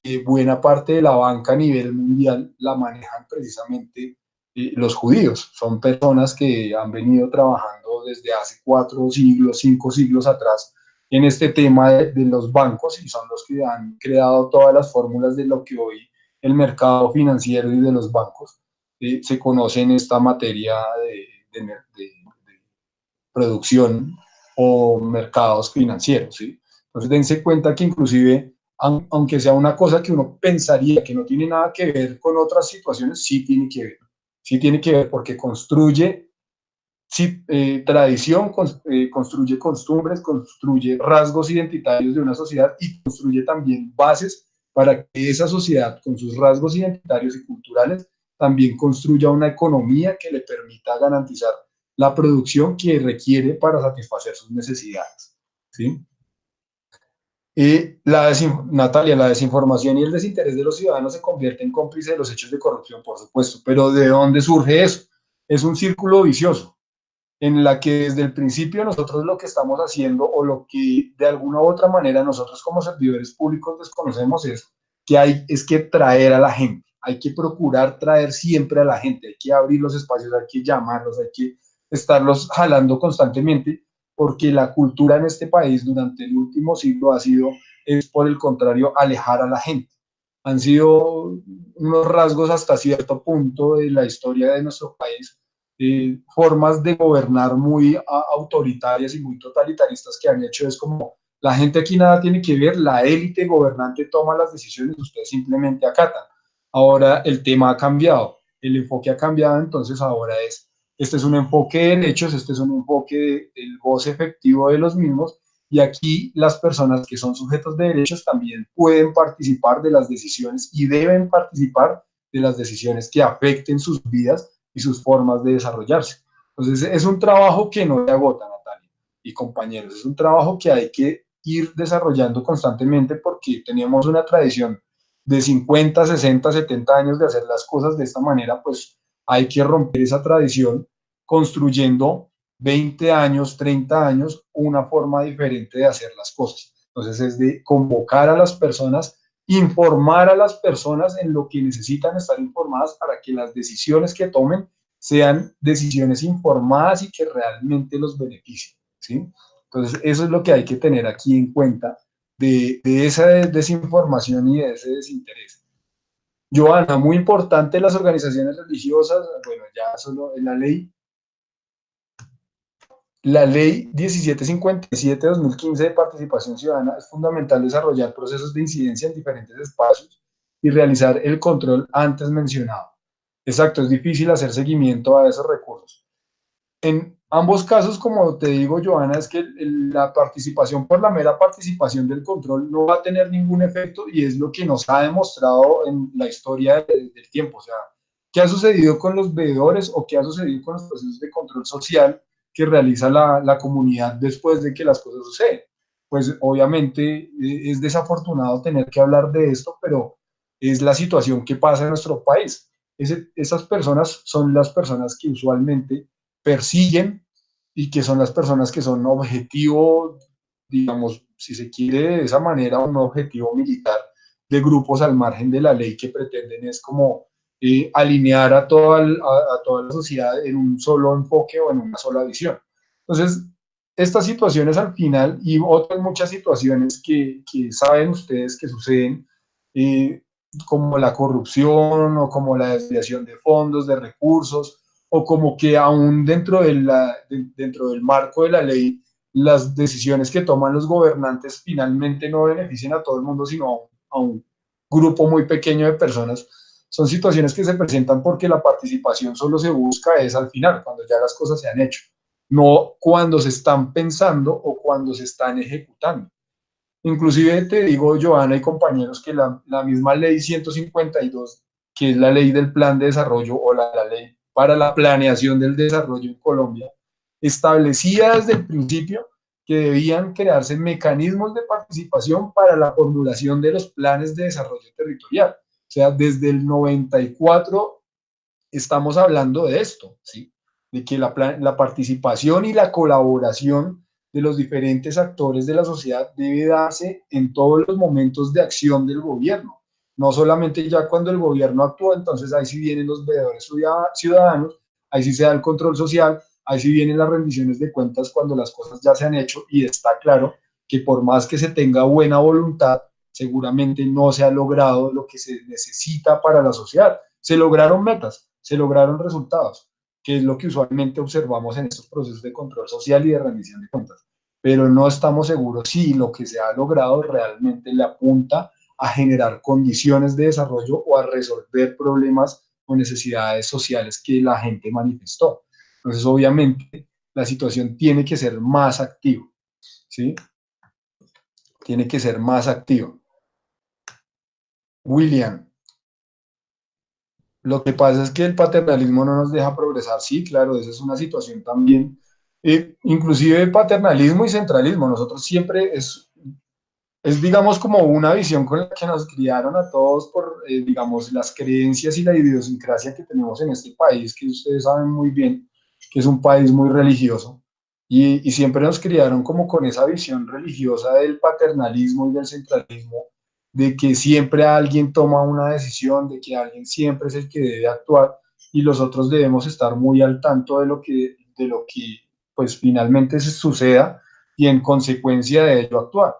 que buena parte de la banca a nivel mundial la manejan precisamente los judíos. Son personas que han venido trabajando desde hace 4 siglos, 5 siglos atrás en este tema de los bancos y son los que han creado todas las fórmulas de lo que hoy el mercado financiero y de los bancos se conoce en esta materia de producción o mercados financieros, ¿sí? Entonces dense cuenta que inclusive, aunque sea una cosa que uno pensaría que no tiene nada que ver con otras situaciones, sí tiene que ver porque construye sí, tradición, construye costumbres, construye rasgos identitarios de una sociedad y construye también bases para que esa sociedad, con sus rasgos identitarios y culturales, también construya una economía que le permita garantizar la producción que requiere para satisfacer sus necesidades. ¿Sí? Natalia, la desinformación y el desinterés de los ciudadanos se convierte en cómplice de los hechos de corrupción, por supuesto, pero ¿de dónde surge eso? Es un círculo vicioso en la que desde el principio nosotros lo que estamos haciendo o lo que de alguna u otra manera nosotros como servidores públicos desconocemos es que traer a la gente, hay que procurar traer siempre a la gente, hay que abrir los espacios, hay que llamarlos, hay que estarlos jalando constantemente, porque la cultura en este país durante el último siglo ha sido, es por el contrario, alejar a la gente. Han sido unos rasgos hasta cierto punto de la historia de nuestro país, formas de gobernar muy autoritarias y muy totalitaristas que han hecho es como la gente aquí nada tiene que ver, la élite gobernante toma las decisiones, ustedes simplemente acatan. Ahora el tema ha cambiado, el enfoque ha cambiado, entonces ahora este es un enfoque de derechos, este es un enfoque del goce efectivo de los mismos y aquí las personas que son sujetos de derechos también pueden participar de las decisiones y deben participar de las decisiones que afecten sus vidas y sus formas de desarrollarse. Entonces, es un trabajo que no se agota, Natalia y compañeros, es un trabajo que hay que ir desarrollando constantemente porque tenemos una tradición de 50, 60, 70 años de hacer las cosas de esta manera, pues hay que romper esa tradición construyendo 20 años, 30 años, una forma diferente de hacer las cosas. Entonces es de convocar a las personas, informar a las personas en lo que necesitan estar informadas para que las decisiones que tomen sean decisiones informadas y que realmente los beneficien, ¿sí? Entonces eso es lo que hay que tener aquí en cuenta de esa desinformación y de ese desinterés. Joana, muy importante las organizaciones religiosas, bueno, ya solo en la ley 1757 de 2015 de participación ciudadana es fundamental desarrollar procesos de incidencia en diferentes espacios y realizar el control antes mencionado. Exacto, es difícil hacer seguimiento a esos recursos. En ambos casos, como te digo, Joana, es que la participación por la mera participación del control no va a tener ningún efecto y es lo que nos ha demostrado en la historia del tiempo. O sea, ¿qué ha sucedido con los veedores o qué ha sucedido con los procesos de control social que realiza la comunidad después de que las cosas suceden? Pues obviamente es desafortunado tener que hablar de esto, pero es la situación que pasa en nuestro país. Esas personas son las personas que usualmente persiguen y que son las personas que son objetivo, digamos, si se quiere de esa manera, un objetivo militar de grupos al margen de la ley que pretenden es como alinear a toda la sociedad en un solo enfoque o en una sola visión. Entonces, estas situaciones al final y otras muchas situaciones que saben ustedes que suceden, eh, como la corrupción o como la desviación de fondos, de recursos, o como que aún dentro del marco de la ley, las decisiones que toman los gobernantes finalmente no benefician a todo el mundo, sino a un grupo muy pequeño de personas, son situaciones que se presentan porque la participación solo se busca es al final, cuando ya las cosas se han hecho, no cuando se están pensando o cuando se están ejecutando. Inclusive te digo, Joana y compañeros, que la misma ley 152, que es la ley del plan de desarrollo o la ley para la planeación del desarrollo en Colombia, establecía desde el principio que debían crearse mecanismos de participación para la formulación de los planes de desarrollo territorial. O sea, desde el 94 estamos hablando de esto, ¿sí? De que la participación y la colaboración de los diferentes actores de la sociedad debe darse en todos los momentos de acción del gobierno. No solamente ya cuando el gobierno actúa, entonces ahí sí vienen los veedores ciudadanos, ahí sí se da el control social, ahí sí vienen las rendiciones de cuentas cuando las cosas ya se han hecho y está claro que por más que se tenga buena voluntad, seguramente no se ha logrado lo que se necesita para la sociedad. Se lograron metas, se lograron resultados, que es lo que usualmente observamos en estos procesos de control social y de rendición de cuentas. Pero no estamos seguros si lo que se ha logrado realmente le apunta a generar condiciones de desarrollo o a resolver problemas o necesidades sociales que la gente manifestó. Entonces, obviamente, la situación tiene que ser más activa, ¿sí? Tiene que ser más activa. William, lo que pasa es que el paternalismo no nos deja progresar. Sí, claro, esa es una situación también. Inclusive paternalismo y centralismo. Nosotros siempre es, digamos, como una visión con la que nos criaron a todos por, digamos, las creencias y la idiosincrasia que tenemos en este país, que ustedes saben muy bien, que es un país muy religioso. Y siempre nos criaron como con esa visión religiosa del paternalismo y del centralismo, de que siempre alguien toma una decisión, de que alguien siempre es el que debe actuar y los otros debemos estar muy al tanto de lo que pues finalmente se suceda y en consecuencia de ello actuar.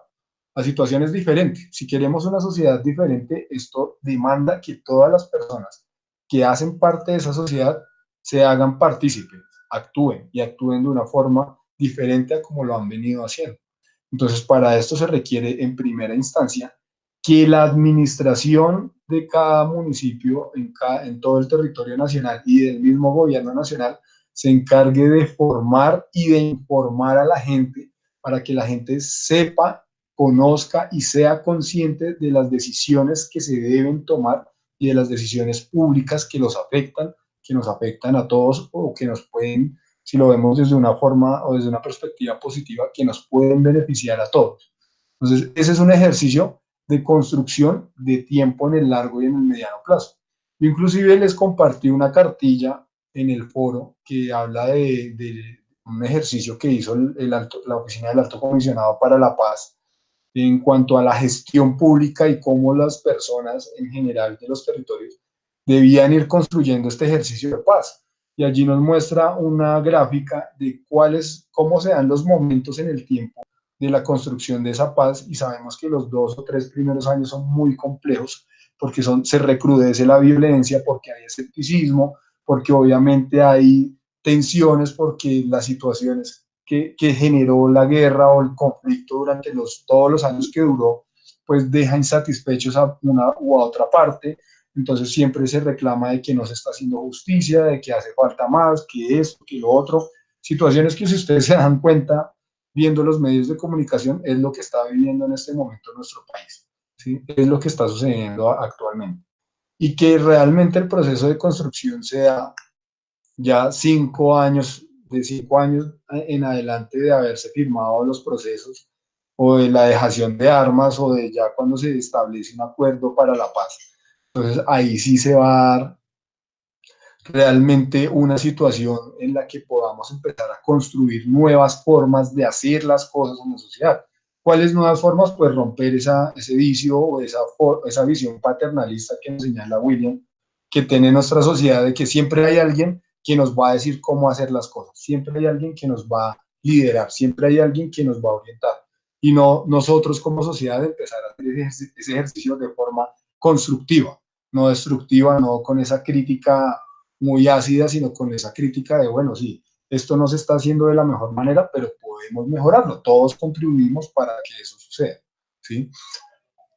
La situación es diferente. Si queremos una sociedad diferente, esto demanda que todas las personas que hacen parte de esa sociedad se hagan partícipes, actúen y actúen de una forma diferente a como lo han venido haciendo. Entonces, para esto se requiere en primera instancia que la administración de cada municipio en todo el territorio nacional y del mismo gobierno nacional se encargue de formar y de informar a la gente para que la gente sepa, conozca y sea consciente de las decisiones que se deben tomar y de las decisiones públicas que los afectan, que nos afectan a todos o que nos pueden, si lo vemos desde una forma o desde una perspectiva positiva, que nos pueden beneficiar a todos. Entonces, ese es un ejercicio de construcción de tiempo en el largo y en el mediano plazo. Yo inclusive les compartí una cartilla en el foro que habla de un ejercicio que hizo la Oficina del Alto Comisionado para la Paz en cuanto a la gestión pública y cómo las personas en general de los territorios debían ir construyendo este ejercicio de paz. Y allí nos muestra una gráfica de cómo se dan los momentos en el tiempo de la construcción de esa paz y sabemos que los 2 o 3 primeros años son muy complejos porque se recrudece la violencia, porque hay escepticismo, porque obviamente hay tensiones, porque las situaciones que generó la guerra o el conflicto durante todos los años que duró, pues deja insatisfechos a una u a otra parte. Entonces siempre se reclama de que no se está haciendo justicia, de que hace falta más, que esto, que lo otro. Situaciones que si ustedes se dan cuenta viendo los medios de comunicación es lo que está viviendo en este momento nuestro país, ¿sí? Es lo que está sucediendo actualmente. Y que realmente el proceso de construcción se da ya 5 años, de 5 años en adelante de haberse firmado los procesos o de la dejación de armas o de ya cuando se establece un acuerdo para la paz. Entonces ahí sí se va a dar realmente una situación en la que podamos empezar a construir nuevas formas de hacer las cosas en la sociedad. ¿Cuáles nuevas formas? Pues romper ese vicio o esa visión paternalista que nos señala William, que tiene nuestra sociedad de que siempre hay alguien que nos va a decir cómo hacer las cosas, siempre hay alguien que nos va a liderar, siempre hay alguien que nos va a orientar. Y no nosotros como sociedad empezar a hacer ese ejercicio de forma constructiva, no destructiva, no con esa crítica muy ácida, sino con esa crítica de, bueno, sí, esto no se está haciendo de la mejor manera, pero podemos mejorarlo. Todos contribuimos para que eso suceda, ¿sí?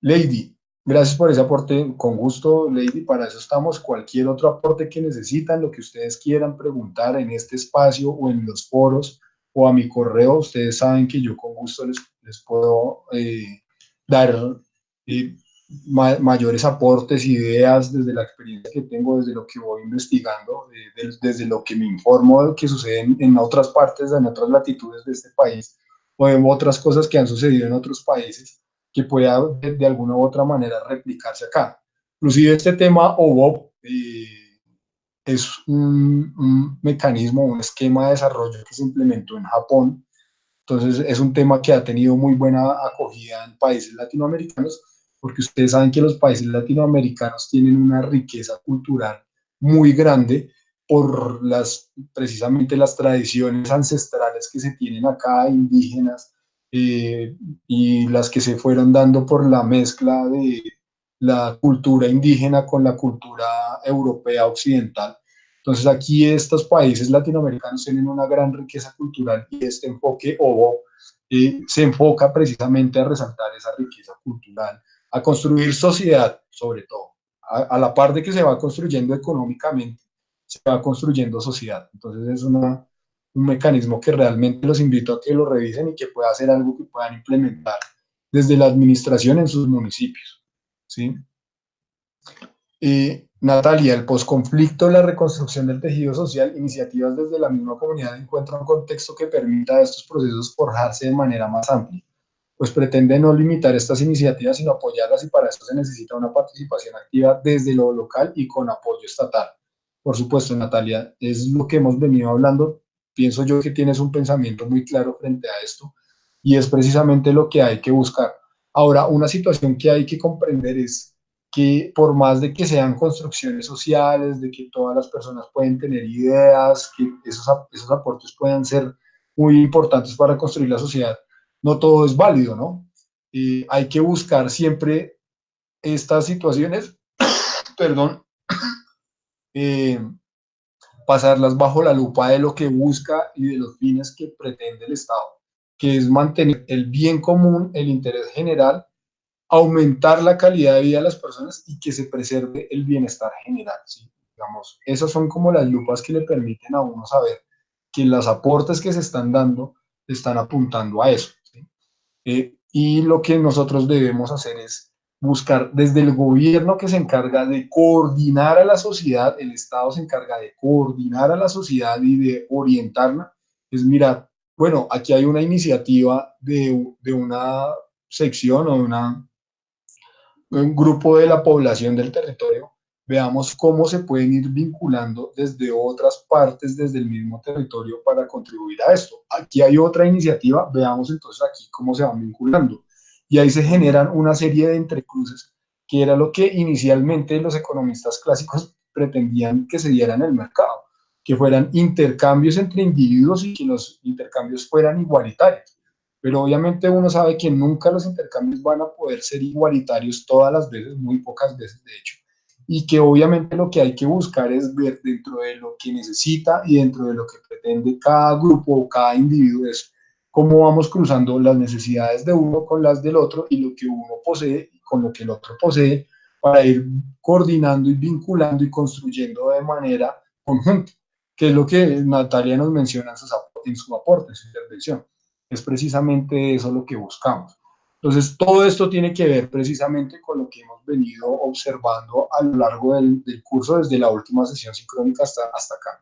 Lady, Gracias por ese aporte, con gusto, Lady, para eso estamos. Cualquier otro aporte que necesitan, lo que ustedes quieran preguntar en este espacio o en los foros o a mi correo, ustedes saben que yo con gusto les puedo dar eh, mayores aportes, ideas desde la experiencia que tengo, desde lo que voy investigando, desde lo que me informo de lo que sucede en otras partes, en otras latitudes de este país o en otras cosas que han sucedido en otros países que pueda de alguna u otra manera replicarse acá. Inclusive este tema OBOP es un mecanismo, un esquema de desarrollo que se implementó en Japón. Entonces es un tema que ha tenido muy buena acogida en países latinoamericanos, porque ustedes saben que los países latinoamericanos tienen una riqueza cultural muy grande por precisamente las tradiciones ancestrales que se tienen acá, indígenas, y las que se fueron dando por la mezcla de la cultura indígena con la cultura europea occidental. Entonces aquí estos países latinoamericanos tienen una gran riqueza cultural y este enfoque OVO se enfoca precisamente a resaltar esa riqueza cultural, a construir sociedad sobre todo. A la par de que se va construyendo económicamente, se va construyendo sociedad. Entonces es un mecanismo que realmente los invito a que lo revisen y que pueda ser algo que puedan implementar desde la administración en sus municipios. ¿Sí? Natalia, el posconflicto, la reconstrucción del tejido social, iniciativas desde la misma comunidad encuentran un contexto que permita a estos procesos forjarse de manera más amplia, pues pretende no limitar estas iniciativas, sino apoyarlas y para eso se necesita una participación activa desde lo local y con apoyo estatal. Por supuesto, Natalia, es lo que hemos venido hablando. Pienso yo que tienes un pensamiento muy claro frente a esto y es precisamente lo que hay que buscar. Ahora, una situación que hay que comprender es que por más de que sean construcciones sociales, de que todas las personas pueden tener ideas, que esos aportes puedan ser muy importantes para construir la sociedad, no todo es válido, ¿no? Hay que buscar siempre estas situaciones, perdón, eh, pasarlas bajo la lupa de lo que busca y de los fines que pretende el Estado, que es mantener el bien común, el interés general, aumentar la calidad de vida de las personas y que se preserve el bienestar general. ¿Sí? Digamos, esas son como las lupas que le permiten a uno saber que los aportes que se están dando están apuntando a eso. ¿Sí? Y lo que nosotros debemos hacer es buscar desde el gobierno que se encarga de coordinar a la sociedad, el Estado se encarga de coordinar a la sociedad y de orientarla, es mirar, bueno, aquí hay una iniciativa de una sección o un grupo de la población del territorio, veamos cómo se pueden ir vinculando desde otras partes, desde el mismo territorio para contribuir a esto. Aquí hay otra iniciativa, veamos entonces aquí cómo se van vinculando. Y ahí se generan una serie de entrecruces, que era lo que inicialmente los economistas clásicos pretendían que se diera en el mercado, que fueran intercambios entre individuos y que los intercambios fueran igualitarios, pero obviamente uno sabe que nunca los intercambios van a poder ser igualitarios todas las veces, muy pocas veces de hecho, y que obviamente lo que hay que buscar es ver dentro de lo que necesita y dentro de lo que pretende cada grupo o cada individuo es cómo vamos cruzando las necesidades de uno con las del otro y lo que uno posee con lo que el otro posee para ir coordinando y vinculando y construyendo de manera conjunta, que es lo que Natalia nos menciona en su aporte, en su intervención. Es precisamente eso lo que buscamos. Entonces, todo esto tiene que ver precisamente con lo que hemos venido observando a lo largo del curso, desde la última sesión sincrónica hasta acá.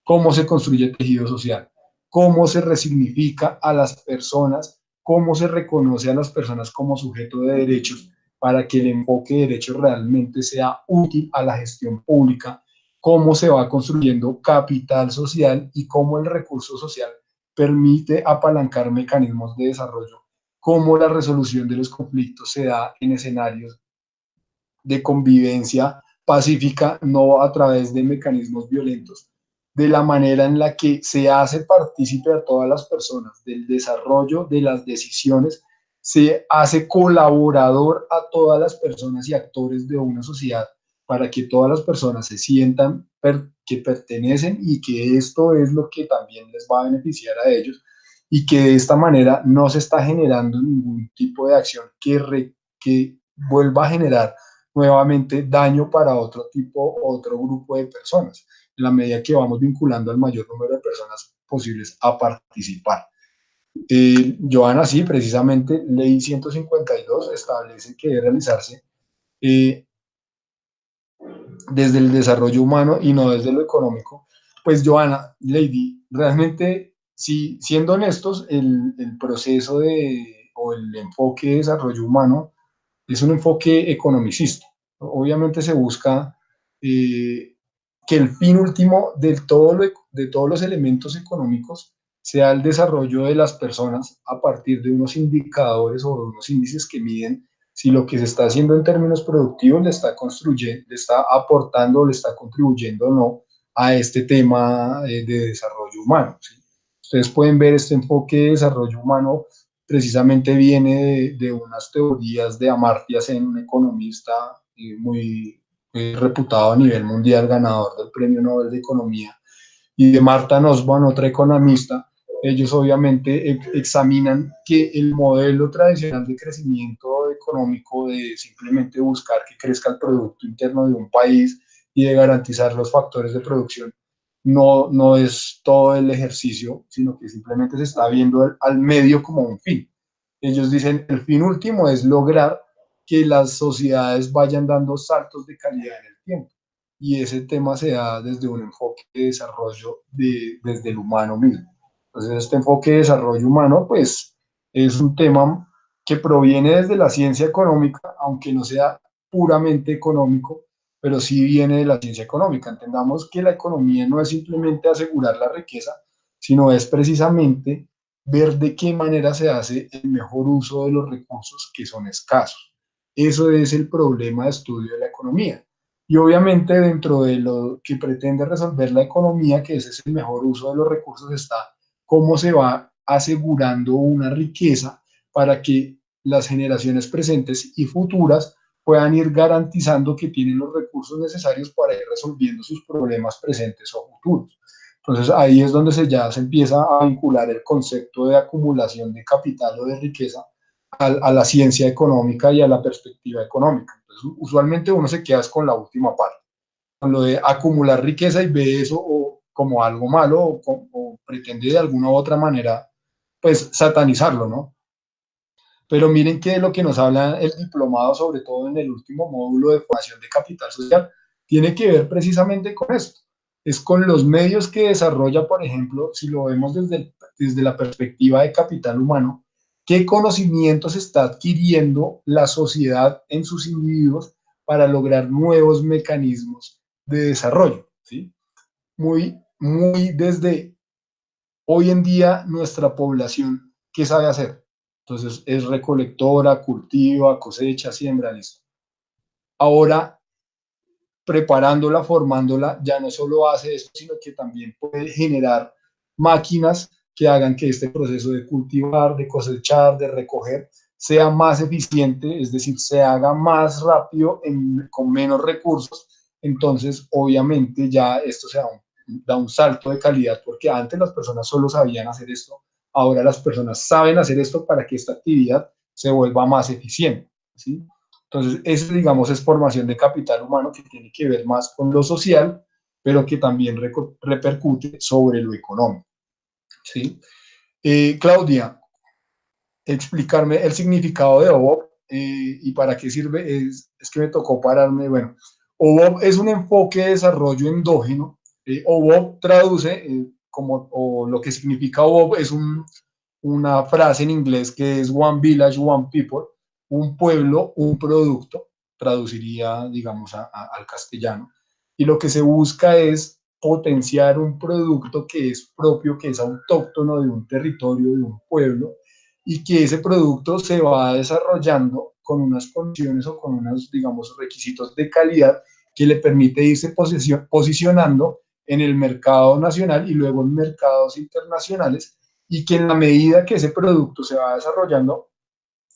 Cómo se construye el tejido social, cómo se resignifica a las personas, cómo se reconoce a las personas como sujeto de derechos para que el enfoque de derechos realmente sea útil a la gestión pública, cómo se va construyendo capital social y cómo el recurso social permite apalancar mecanismos de desarrollo, cómo la resolución de los conflictos se da en escenarios de convivencia pacífica, no a través de mecanismos violentos, de la manera en la que se hace partícipe a todas las personas del desarrollo de las decisiones, se hace colaborador a todas las personas y actores de una sociedad para que todas las personas se sientan que pertenecen y que esto es lo que también les va a beneficiar a ellos y que de esta manera no se está generando ningún tipo de acción que vuelva a generar nuevamente daño para otro grupo de personas, en la medida que vamos vinculando al mayor número de personas posibles a participar. Joana, sí, precisamente, Ley 152 establece que debe realizarse eh, desde el desarrollo humano y no desde lo económico. Pues, Joana, Lady, realmente, si, siendo honestos, el proceso o el enfoque de desarrollo humano es un enfoque economicista. Obviamente se busca que el fin último de todos los elementos económicos sea el desarrollo de las personas a partir de unos indicadores o unos índices que miden si lo que se está haciendo en términos productivos le está construyendo, le está aportando, le está contribuyendo o no a este tema de desarrollo humano. ¿Sí? Ustedes pueden ver este enfoque de desarrollo humano precisamente viene de unas teorías de Amartya Sen, un economista muy reputado a nivel mundial, ganador del Premio Nobel de Economía, y de Martha Nussbaum, otra economista. Ellos obviamente examinan que el modelo tradicional de crecimiento económico, de simplemente buscar que crezca el Producto Interno de un país y de garantizar los factores de producción, no es todo el ejercicio, sino que simplemente se está viendo al medio como un fin. Ellos dicen, el fin último es lograr que las sociedades vayan dando saltos de calidad en el tiempo. Y ese tema se da desde un enfoque de desarrollo desde el humano mismo. Entonces, este enfoque de desarrollo humano, pues, es un tema que proviene desde la ciencia económica, aunque no sea puramente económico, pero sí viene de la ciencia económica. Entendamos que la economía no es simplemente asegurar la riqueza, sino es precisamente ver de qué manera se hace el mejor uso de los recursos que son escasos. Eso es el problema de estudio de la economía. Y obviamente dentro de lo que pretende resolver la economía, que ese es el mejor uso de los recursos, está cómo se va asegurando una riqueza para que las generaciones presentes y futuras puedan ir garantizando que tienen los recursos necesarios para ir resolviendo sus problemas presentes o futuros. Entonces ahí es donde ya se empieza a vincular el concepto de acumulación de capital o de riqueza a la ciencia económica y a la perspectiva económica. Entonces, usualmente uno se queda con la última parte, con lo de acumular riqueza y ve eso como algo malo o pretende de alguna u otra manera pues satanizarlo, ¿no? Pero miren que lo que nos habla el diplomado, sobre todo en el último módulo de formación de capital social, tiene que ver precisamente con esto. Es con los medios que desarrolla, por ejemplo, si lo vemos desde la perspectiva de capital humano, qué conocimientos está adquiriendo la sociedad en sus individuos para lograr nuevos mecanismos de desarrollo. ¿Sí? Muy desde hoy en día nuestra población, ¿qué sabe hacer? Entonces es recolectora, cultiva, cosecha, siembra, listo. Ahora, preparándola, formándola, ya no solo hace esto, sino que también puede generar máquinas que hagan que este proceso de cultivar, de cosechar, de recoger, sea más eficiente, es decir, se haga más rápido con menos recursos. Entonces, obviamente, ya esto da un salto de calidad, porque antes las personas solo sabían hacer esto, ahora las personas saben hacer esto para que esta actividad se vuelva más eficiente. ¿Sí? Entonces, eso, digamos, es formación de capital humano que tiene que ver más con lo social, pero que también repercute sobre lo económico. ¿Sí? Claudia, explicarme el significado de OBOB y para qué sirve, es que me tocó pararme. Bueno, OBOB es un enfoque de desarrollo endógeno. OBOB traduce o lo que significa OBOB es una frase en inglés que es One Village, One People, un pueblo, un producto, traduciría, digamos, al castellano. Y lo que se busca es potenciar un producto que es propio, que es autóctono de un territorio, de un pueblo, y que ese producto se va desarrollando con unas condiciones o con unos, digamos, requisitos de calidad que le permite irse posicionando en el mercado nacional y luego en mercados internacionales, y que en la medida que ese producto se va desarrollando,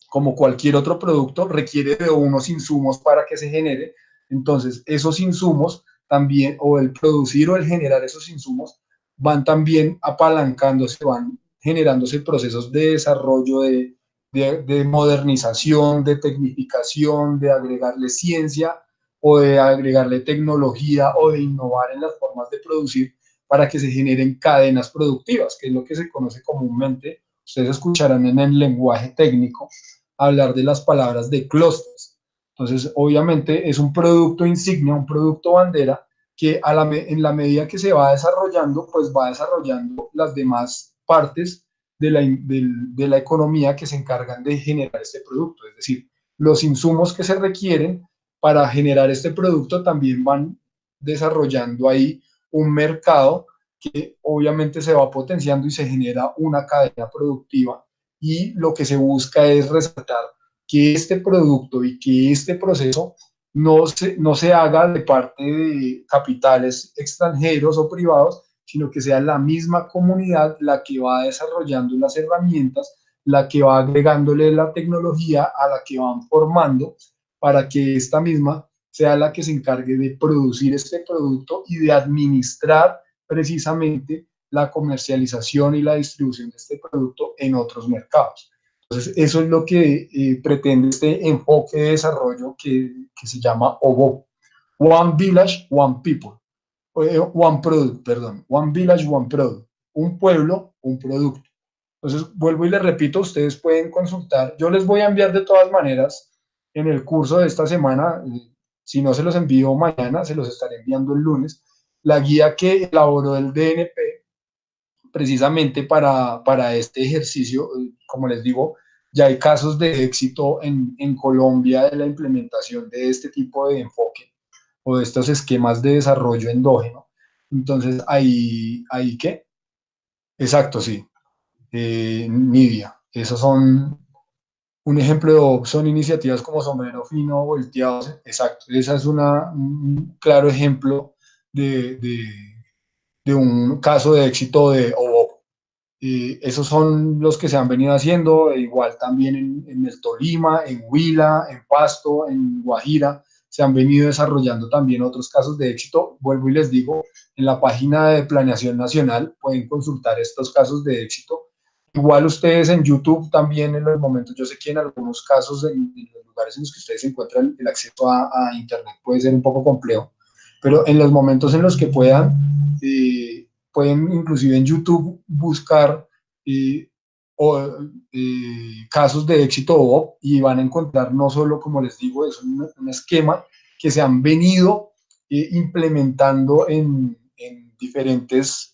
como cualquier otro producto, requiere de unos insumos para que se genere. Entonces, esos insumos también, o el producir o el generar esos insumos, van también apalancándose, van generándose procesos de desarrollo, de modernización, de tecnificación, de agregarle ciencia o de agregarle tecnología o de innovar en las formas de producir para que se generen cadenas productivas, que es lo que se conoce comúnmente. Ustedes escucharán en el lenguaje técnico hablar de las palabras de clústeres. Entonces, obviamente es un producto insignia, un producto bandera, que en la medida que se va desarrollando, pues va desarrollando las demás partes de la economía que se encargan de generar este producto. Es decir, los insumos que se requieren para generar este producto también van desarrollando ahí un mercado que obviamente se va potenciando y se genera una cadena productiva, y lo que se busca es resaltar que este producto y que este proceso no se haga de parte de capitales extranjeros o privados, sino que sea la misma comunidad la que va desarrollando las herramientas, la que va agregándole la tecnología, a la que van formando para que esta misma sea la que se encargue de producir este producto y de administrar precisamente la comercialización y la distribución de este producto en otros mercados. Entonces, eso es lo que pretende este enfoque de desarrollo que se llama OBOP, One Village, One People, One Product, perdón, One Village, One Product, un pueblo, un producto. Entonces, vuelvo y les repito, ustedes pueden consultar, yo les voy a enviar de todas maneras en el curso de esta semana, si no se los envío mañana, se los estaré enviando el lunes, la guía que elaboró el DNP precisamente para este ejercicio. Como les digo, ya hay casos de éxito en Colombia de la implementación de este tipo de enfoque o de estos esquemas de desarrollo endógeno. Entonces, ahí ¿qué? Exacto, sí. Nidia. Esos son un ejemplo, son iniciativas como Sombrero Fino, Volteados. Exacto. Esa es un claro ejemplo de, de un caso de éxito de OBOP. Esos son los que se han venido haciendo, igual también en el Tolima, en Huila, en Pasto, en Guajira, se han venido desarrollando también otros casos de éxito. Vuelvo y les digo, en la página de Planeación Nacional pueden consultar estos casos de éxito. Igual ustedes en YouTube también en los momentos, yo sé que en algunos casos, en los lugares en los que ustedes se encuentran, el acceso a Internet puede ser un poco complejo, pero en los momentos en los que puedan, pueden inclusive en YouTube buscar eh, o, casos de éxito OBOP, y van a encontrar no solo, como les digo, es un esquema que se han venido implementando en diferentes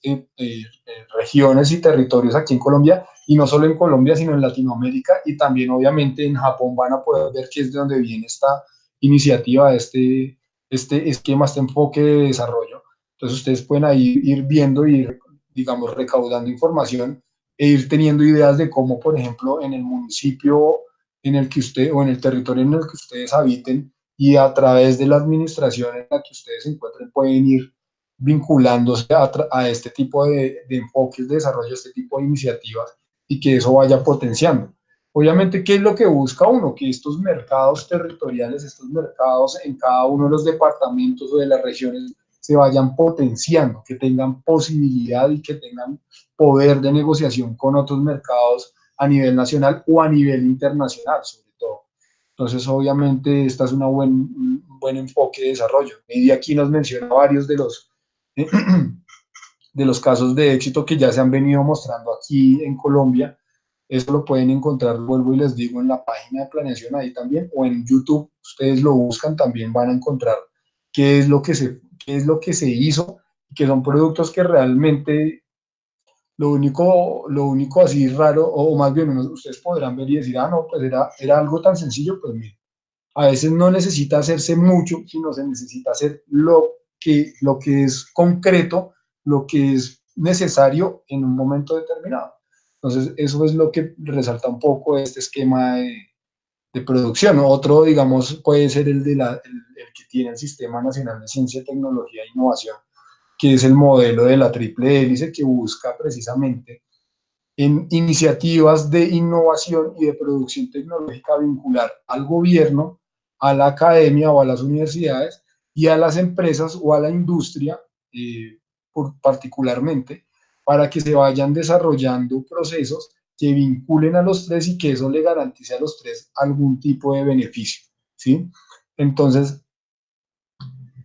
regiones y territorios aquí en Colombia, y no solo en Colombia, sino en Latinoamérica, y también obviamente en Japón van a poder ver que es de donde viene esta iniciativa, este esquema, este enfoque de desarrollo. Entonces ustedes pueden ahí ir viendo y ir, digamos, recaudando información e ir teniendo ideas de cómo, por ejemplo, en el municipio en el que usted o en el territorio en el que ustedes habiten, y a través de la administración en la que ustedes se encuentren, pueden ir vinculándose a este tipo de enfoques de desarrollo, a este tipo de iniciativas, y que eso vaya potenciando. Obviamente, ¿qué es lo que busca uno? Que estos mercados territoriales, estos mercados en cada uno de los departamentos o de las regiones se vayan potenciando, que tengan posibilidad y que tengan poder de negociación con otros mercados a nivel nacional o a nivel internacional, sobre todo. Entonces, obviamente, esta es un buen enfoque de desarrollo. Y aquí nos menciona varios de los casos de éxito que ya se han venido mostrando aquí en Colombia. Eso lo pueden encontrar, vuelvo y les digo, en la página de planeación ahí también, o en YouTube. Ustedes lo buscan, también van a encontrar qué es lo que se hizo, que son productos que realmente lo único así raro, o más bien ustedes podrán ver y decir, ah, no, pues era algo tan sencillo. Pues mire, a veces no necesita hacerse mucho, sino se necesita hacer lo que es concreto, lo que es necesario en un momento determinado. Entonces, eso es lo que resalta un poco este esquema de producción. Otro, digamos, puede ser el que tiene el Sistema Nacional de Ciencia, Tecnología e Innovación, que es el modelo de la triple hélice, que busca precisamente en iniciativas de innovación y de producción tecnológica vincular al gobierno, a la academia o a las universidades, y a las empresas o a la industria, particularmente, para que se vayan desarrollando procesos que vinculen a los tres y que eso le garantice a los tres algún tipo de beneficio, ¿sí? Entonces,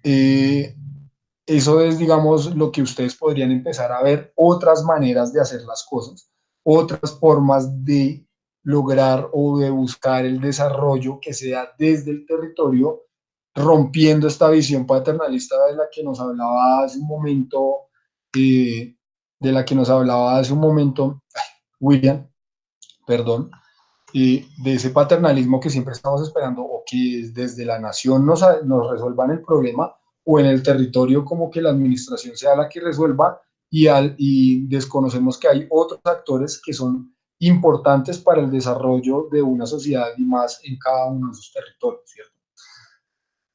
eh, eso es, digamos, lo que ustedes podrían empezar a ver, otras maneras de hacer las cosas, otras formas de lograr o de buscar el desarrollo que sea desde el territorio, rompiendo esta visión paternalista de la que nos hablaba hace un momento, eh, William, perdón, de ese paternalismo que siempre estamos esperando o que desde la nación nos resuelvan el problema o en el territorio como que la administración sea la que resuelva y desconocemos que hay otros actores que son importantes para el desarrollo de una sociedad y más en cada uno de sus territorios, ¿cierto?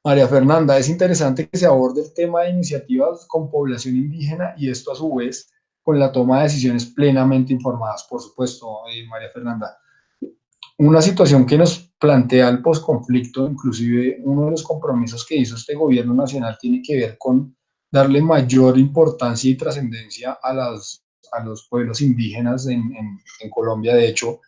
María Fernanda, es interesante que se aborde el tema de iniciativas con población indígena y esto a su vez con la toma de decisiones plenamente informadas, por supuesto, María Fernanda. Una situación que nos plantea el posconflicto, inclusive uno de los compromisos que hizo este gobierno nacional tiene que ver con darle mayor importancia y trascendencia a los pueblos indígenas en Colombia. De hecho,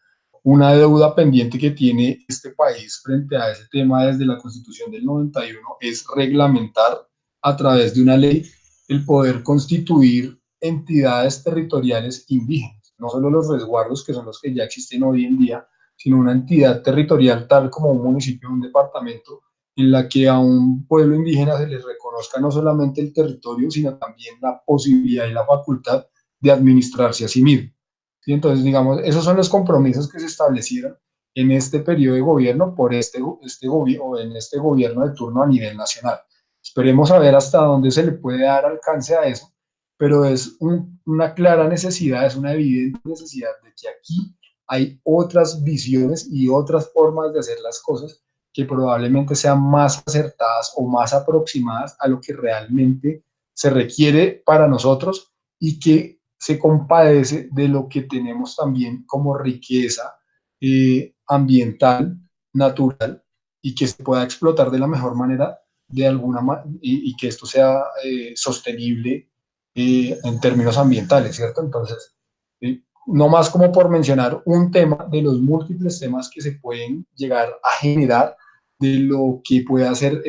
una deuda pendiente que tiene este país frente a ese tema desde la Constitución del 91 es reglamentar a través de una ley el poder constituir entidades territoriales indígenas, no solo los resguardos que son los que ya existen hoy en día, sino una entidad territorial tal como un municipio o un departamento en la que a un pueblo indígena se les reconozca no solamente el territorio, sino también la posibilidad y la facultad de administrarse a sí mismo. ¿Sí? Entonces, digamos, esos son los compromisos que se establecieron en este periodo de gobierno por en este gobierno de turno a nivel nacional. Esperemos a ver hasta dónde se le puede dar alcance a eso, pero es una clara necesidad, es una evidente necesidad de que aquí hay otras visiones y otras formas de hacer las cosas que probablemente sean más acertadas o más aproximadas a lo que realmente se requiere para nosotros y que se compadece de lo que tenemos también como riqueza ambiental, natural, y que se pueda explotar de la mejor manera de y que esto sea sostenible en términos ambientales, ¿cierto? Entonces, no más como por mencionar un tema de los múltiples temas que se pueden llegar a generar de lo que puede hacer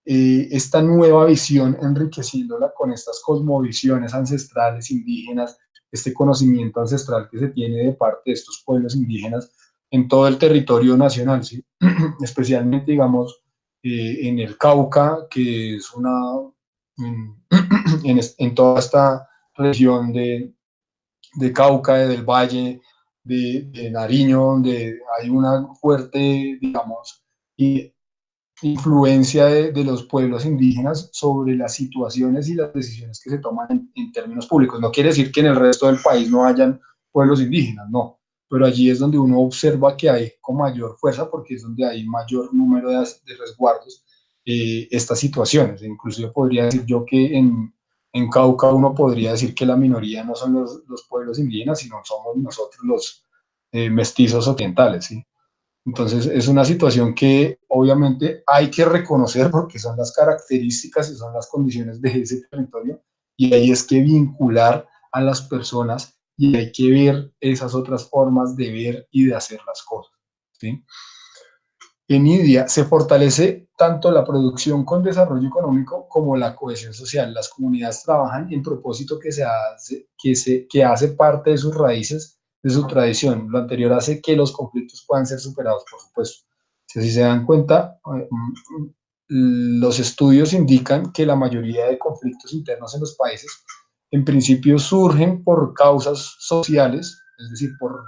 esta nueva visión, enriqueciéndola con estas cosmovisiones ancestrales indígenas, este conocimiento ancestral que se tiene de parte de estos pueblos indígenas en todo el territorio nacional, ¿sí? Especialmente, digamos, en el Cauca, que es en toda esta región de Cauca, del Valle, de Nariño, donde hay una fuerte, digamos, influencia de los pueblos indígenas sobre las situaciones y las decisiones que se toman en términos públicos. No quiere decir que en el resto del país no hayan pueblos indígenas, no, pero allí es donde uno observa que hay con mayor fuerza porque es donde hay mayor número de resguardos estas situaciones. Inclusive podría decir yo que en Cauca uno podría decir que la minoría no son los pueblos indígenas, sino somos nosotros los mestizos orientales, ¿sí? Entonces, es una situación que obviamente hay que reconocer porque son las características y son las condiciones de ese territorio y ahí es que vincular a las personas y hay que ver esas otras formas de ver y de hacer las cosas, ¿sí? En India se fortalece tanto la producción con desarrollo económico como la cohesión social. Las comunidades trabajan en propósito que hace parte de sus raíces, de su tradición. Lo anterior hace que los conflictos puedan ser superados, por supuesto. Si así se dan cuenta, los estudios indican que la mayoría de conflictos internos en los países en principio surgen por causas sociales, es decir, por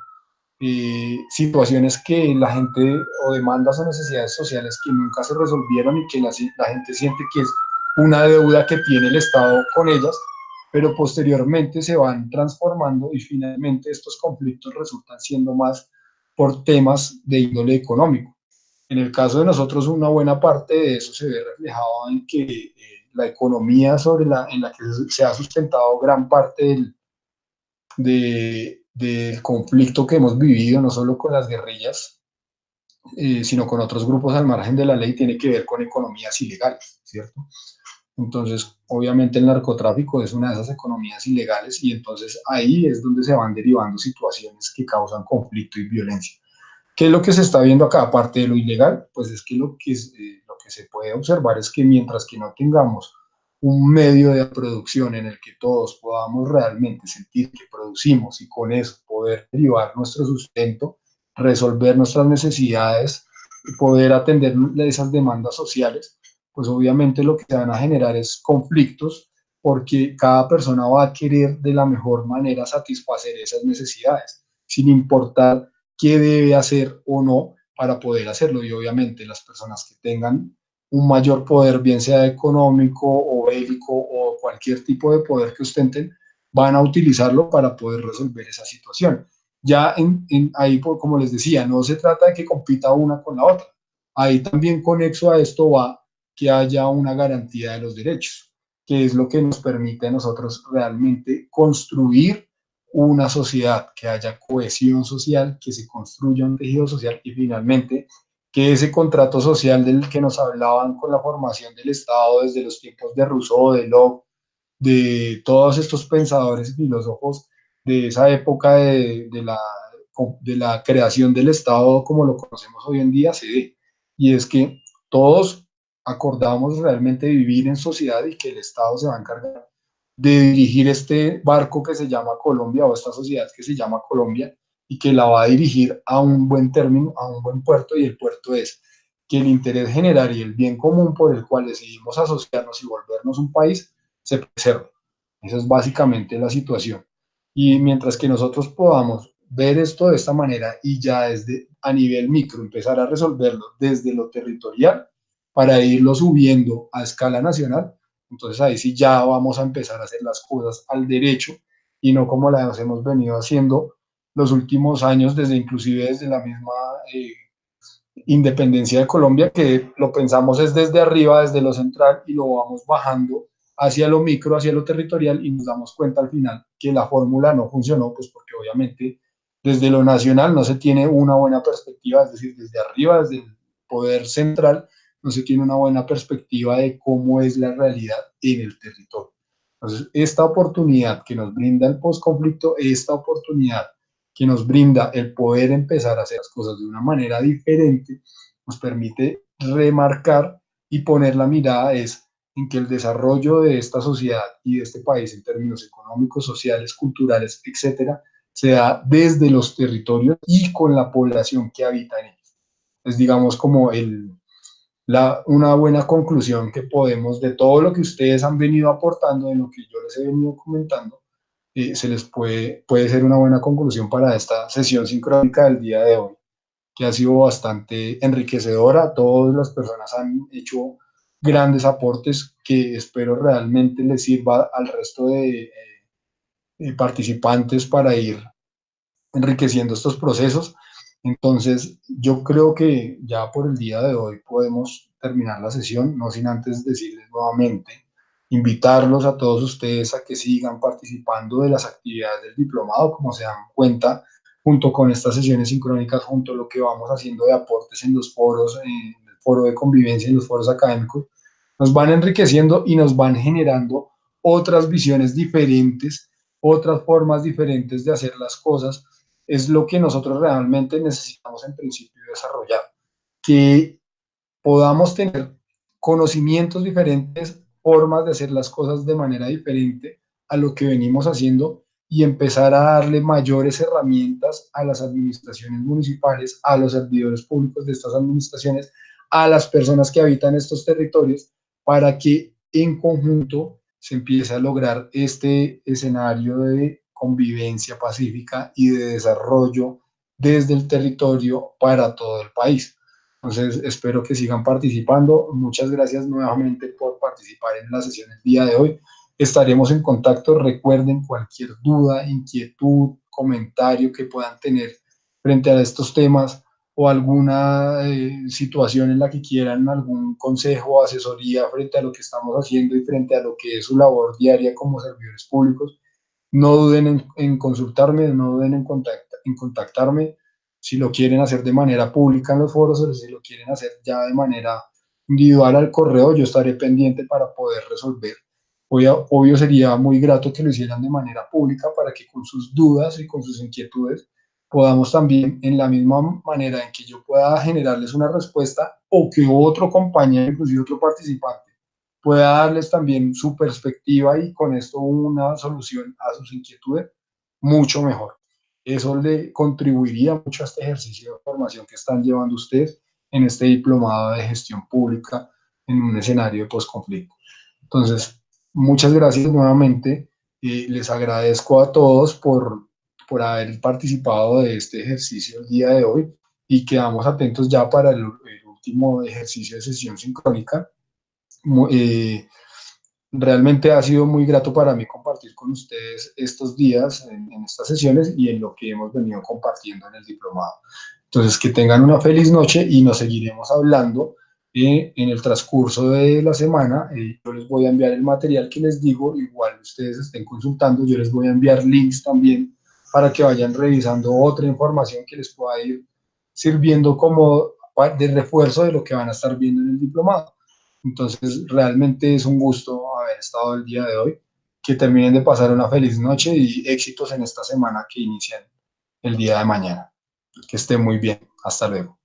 situaciones que la gente o demandas o necesidades sociales que nunca se resolvieron y que la gente siente que es una deuda que tiene el Estado con ellas, pero posteriormente se van transformando y finalmente estos conflictos resultan siendo más por temas de índole económico. En el caso de nosotros, una buena parte de eso se ve reflejado en que la economía en la que se ha sustentado gran parte del conflicto que hemos vivido, no solo con las guerrillas, sino con otros grupos al margen de la ley, tiene que ver con economías ilegales, ¿cierto? Entonces, obviamente el narcotráfico es una de esas economías ilegales y entonces ahí es donde se van derivando situaciones que causan conflicto y violencia. ¿Qué es lo que se está viendo acá? Aparte de lo ilegal, pues es que lo que se puede observar es que mientras que no tengamos un medio de producción en el que todos podamos realmente sentir que producimos y con eso poder derivar nuestro sustento, resolver nuestras necesidades y poder atender esas demandas sociales, pues obviamente lo que se van a generar es conflictos porque cada persona va a querer de la mejor manera satisfacer esas necesidades, sin importar qué debe hacer o no para poder hacerlo. Y obviamente las personas que tengan un mayor poder, bien sea económico o bélico o cualquier tipo de poder que ostenten, van a utilizarlo para poder resolver esa situación. Ya ahí, como les decía, no se trata de que compita una con la otra. Ahí también conexo a esto va que haya una garantía de los derechos, que es lo que nos permite a nosotros realmente construir una sociedad, que haya cohesión social, que se construya un tejido social y finalmente que ese contrato social del que nos hablaban con la formación del Estado desde los tiempos de Rousseau, de Locke, de todos estos pensadores y filósofos de esa época de la creación del Estado como lo conocemos hoy en día se dé. Y es que todos acordamos realmente vivir en sociedad y que el Estado se va a encargar de dirigir este barco que se llama Colombia o esta sociedad que se llama Colombia y que la va a dirigir a un buen término, a un buen puerto y el puerto es que el interés general y el bien común por el cual decidimos asociarnos y volvernos un país se preserve. Esa es básicamente la situación. Y mientras que nosotros podamos ver esto de esta manera y ya desde a nivel micro empezar a resolverlo desde lo territorial para irlo subiendo a escala nacional, entonces ahí sí ya vamos a empezar a hacer las cosas al derecho y no como las hemos venido haciendo los últimos años, desde inclusive desde la misma independencia de Colombia, que lo pensamos es desde arriba, desde lo central, y lo vamos bajando hacia lo micro, hacia lo territorial, y nos damos cuenta al final que la fórmula no funcionó, pues porque obviamente desde lo nacional no se tiene una buena perspectiva, es decir, desde arriba, desde el poder central, no se tiene una buena perspectiva de cómo es la realidad en el territorio. Entonces, esta oportunidad que nos brinda el postconflicto, esta oportunidad que nos brinda el poder empezar a hacer las cosas de una manera diferente, nos permite remarcar y poner la mirada es en que el desarrollo de esta sociedad y de este país en términos económicos, sociales, culturales, etcétera, se da desde los territorios y con la población que habita en ellos. Es digamos como una buena conclusión que podemos de todo lo que ustedes han venido aportando, de lo que yo les he venido comentando, se les puede ser una buena conclusión para esta sesión sincrónica del día de hoy, que ha sido bastante enriquecedora. Todas las personas han hecho grandes aportes que espero realmente les sirva al resto de participantes para ir enriqueciendo estos procesos. Entonces, yo creo que ya por el día de hoy podemos terminar la sesión, no sin antes decirles nuevamente, invitarlos a todos ustedes a que sigan participando de las actividades del diplomado, como se dan cuenta, junto con estas sesiones sincrónicas, junto a lo que vamos haciendo de aportes en los foros, en el foro de convivencia, en los foros académicos, nos van enriqueciendo y nos van generando otras visiones diferentes, otras formas diferentes de hacer las cosas es lo que nosotros realmente necesitamos en principio desarrollar, que podamos tener conocimientos diferentes, formas de hacer las cosas de manera diferente a lo que venimos haciendo y empezar a darle mayores herramientas a las administraciones municipales, a los servidores públicos de estas administraciones, a las personas que habitan estos territorios, para que en conjunto se empiece a lograr este escenario de convivencia pacífica y de desarrollo desde el territorio para todo el país. Entonces, espero que sigan participando. Muchas gracias nuevamente por participar en la sesión el día de hoy. Estaremos en contacto. Recuerden cualquier duda, inquietud, comentario que puedan tener frente a estos temas o alguna situación en la que quieran algún consejo o asesoría frente a lo que estamos haciendo y frente a lo que es su labor diaria como servidores públicos. No duden en consultarme, no duden en contactarme si lo quieren hacer de manera pública en los foros o si lo quieren hacer ya de manera individual al correo, yo estaré pendiente para poder resolver. Obvio sería muy grato que lo hicieran de manera pública para que con sus dudas y con sus inquietudes podamos también, en la misma manera en que yo pueda generarles una respuesta o que otro compañero, inclusive otro participante, pueda darles también su perspectiva y con esto una solución a sus inquietudes, mucho mejor. Eso le contribuiría mucho a este ejercicio de formación que están llevando ustedes en este diplomado de gestión pública en un escenario de posconflicto. Entonces, muchas gracias nuevamente. Les agradezco a todos por haber participado de este ejercicio el día de hoy y quedamos atentos ya para el último ejercicio de sesión sincrónica. Eh, Realmente ha sido muy grato para mí compartir con ustedes estos días en estas sesiones y en lo que hemos venido compartiendo en el diplomado. Entonces, que tengan una feliz noche y nos seguiremos hablando en el transcurso de la semana. Yo les voy a enviar el material que les digo, igual ustedes estén consultando, yo les voy a enviar links también para que vayan revisando otra información que les pueda ir sirviendo como de refuerzo de lo que van a estar viendo en el diplomado. Entonces, realmente es un gusto haber estado el día de hoy. Que terminen de pasar una feliz noche y éxitos en esta semana que inician el día de mañana. Que estén muy bien. Hasta luego.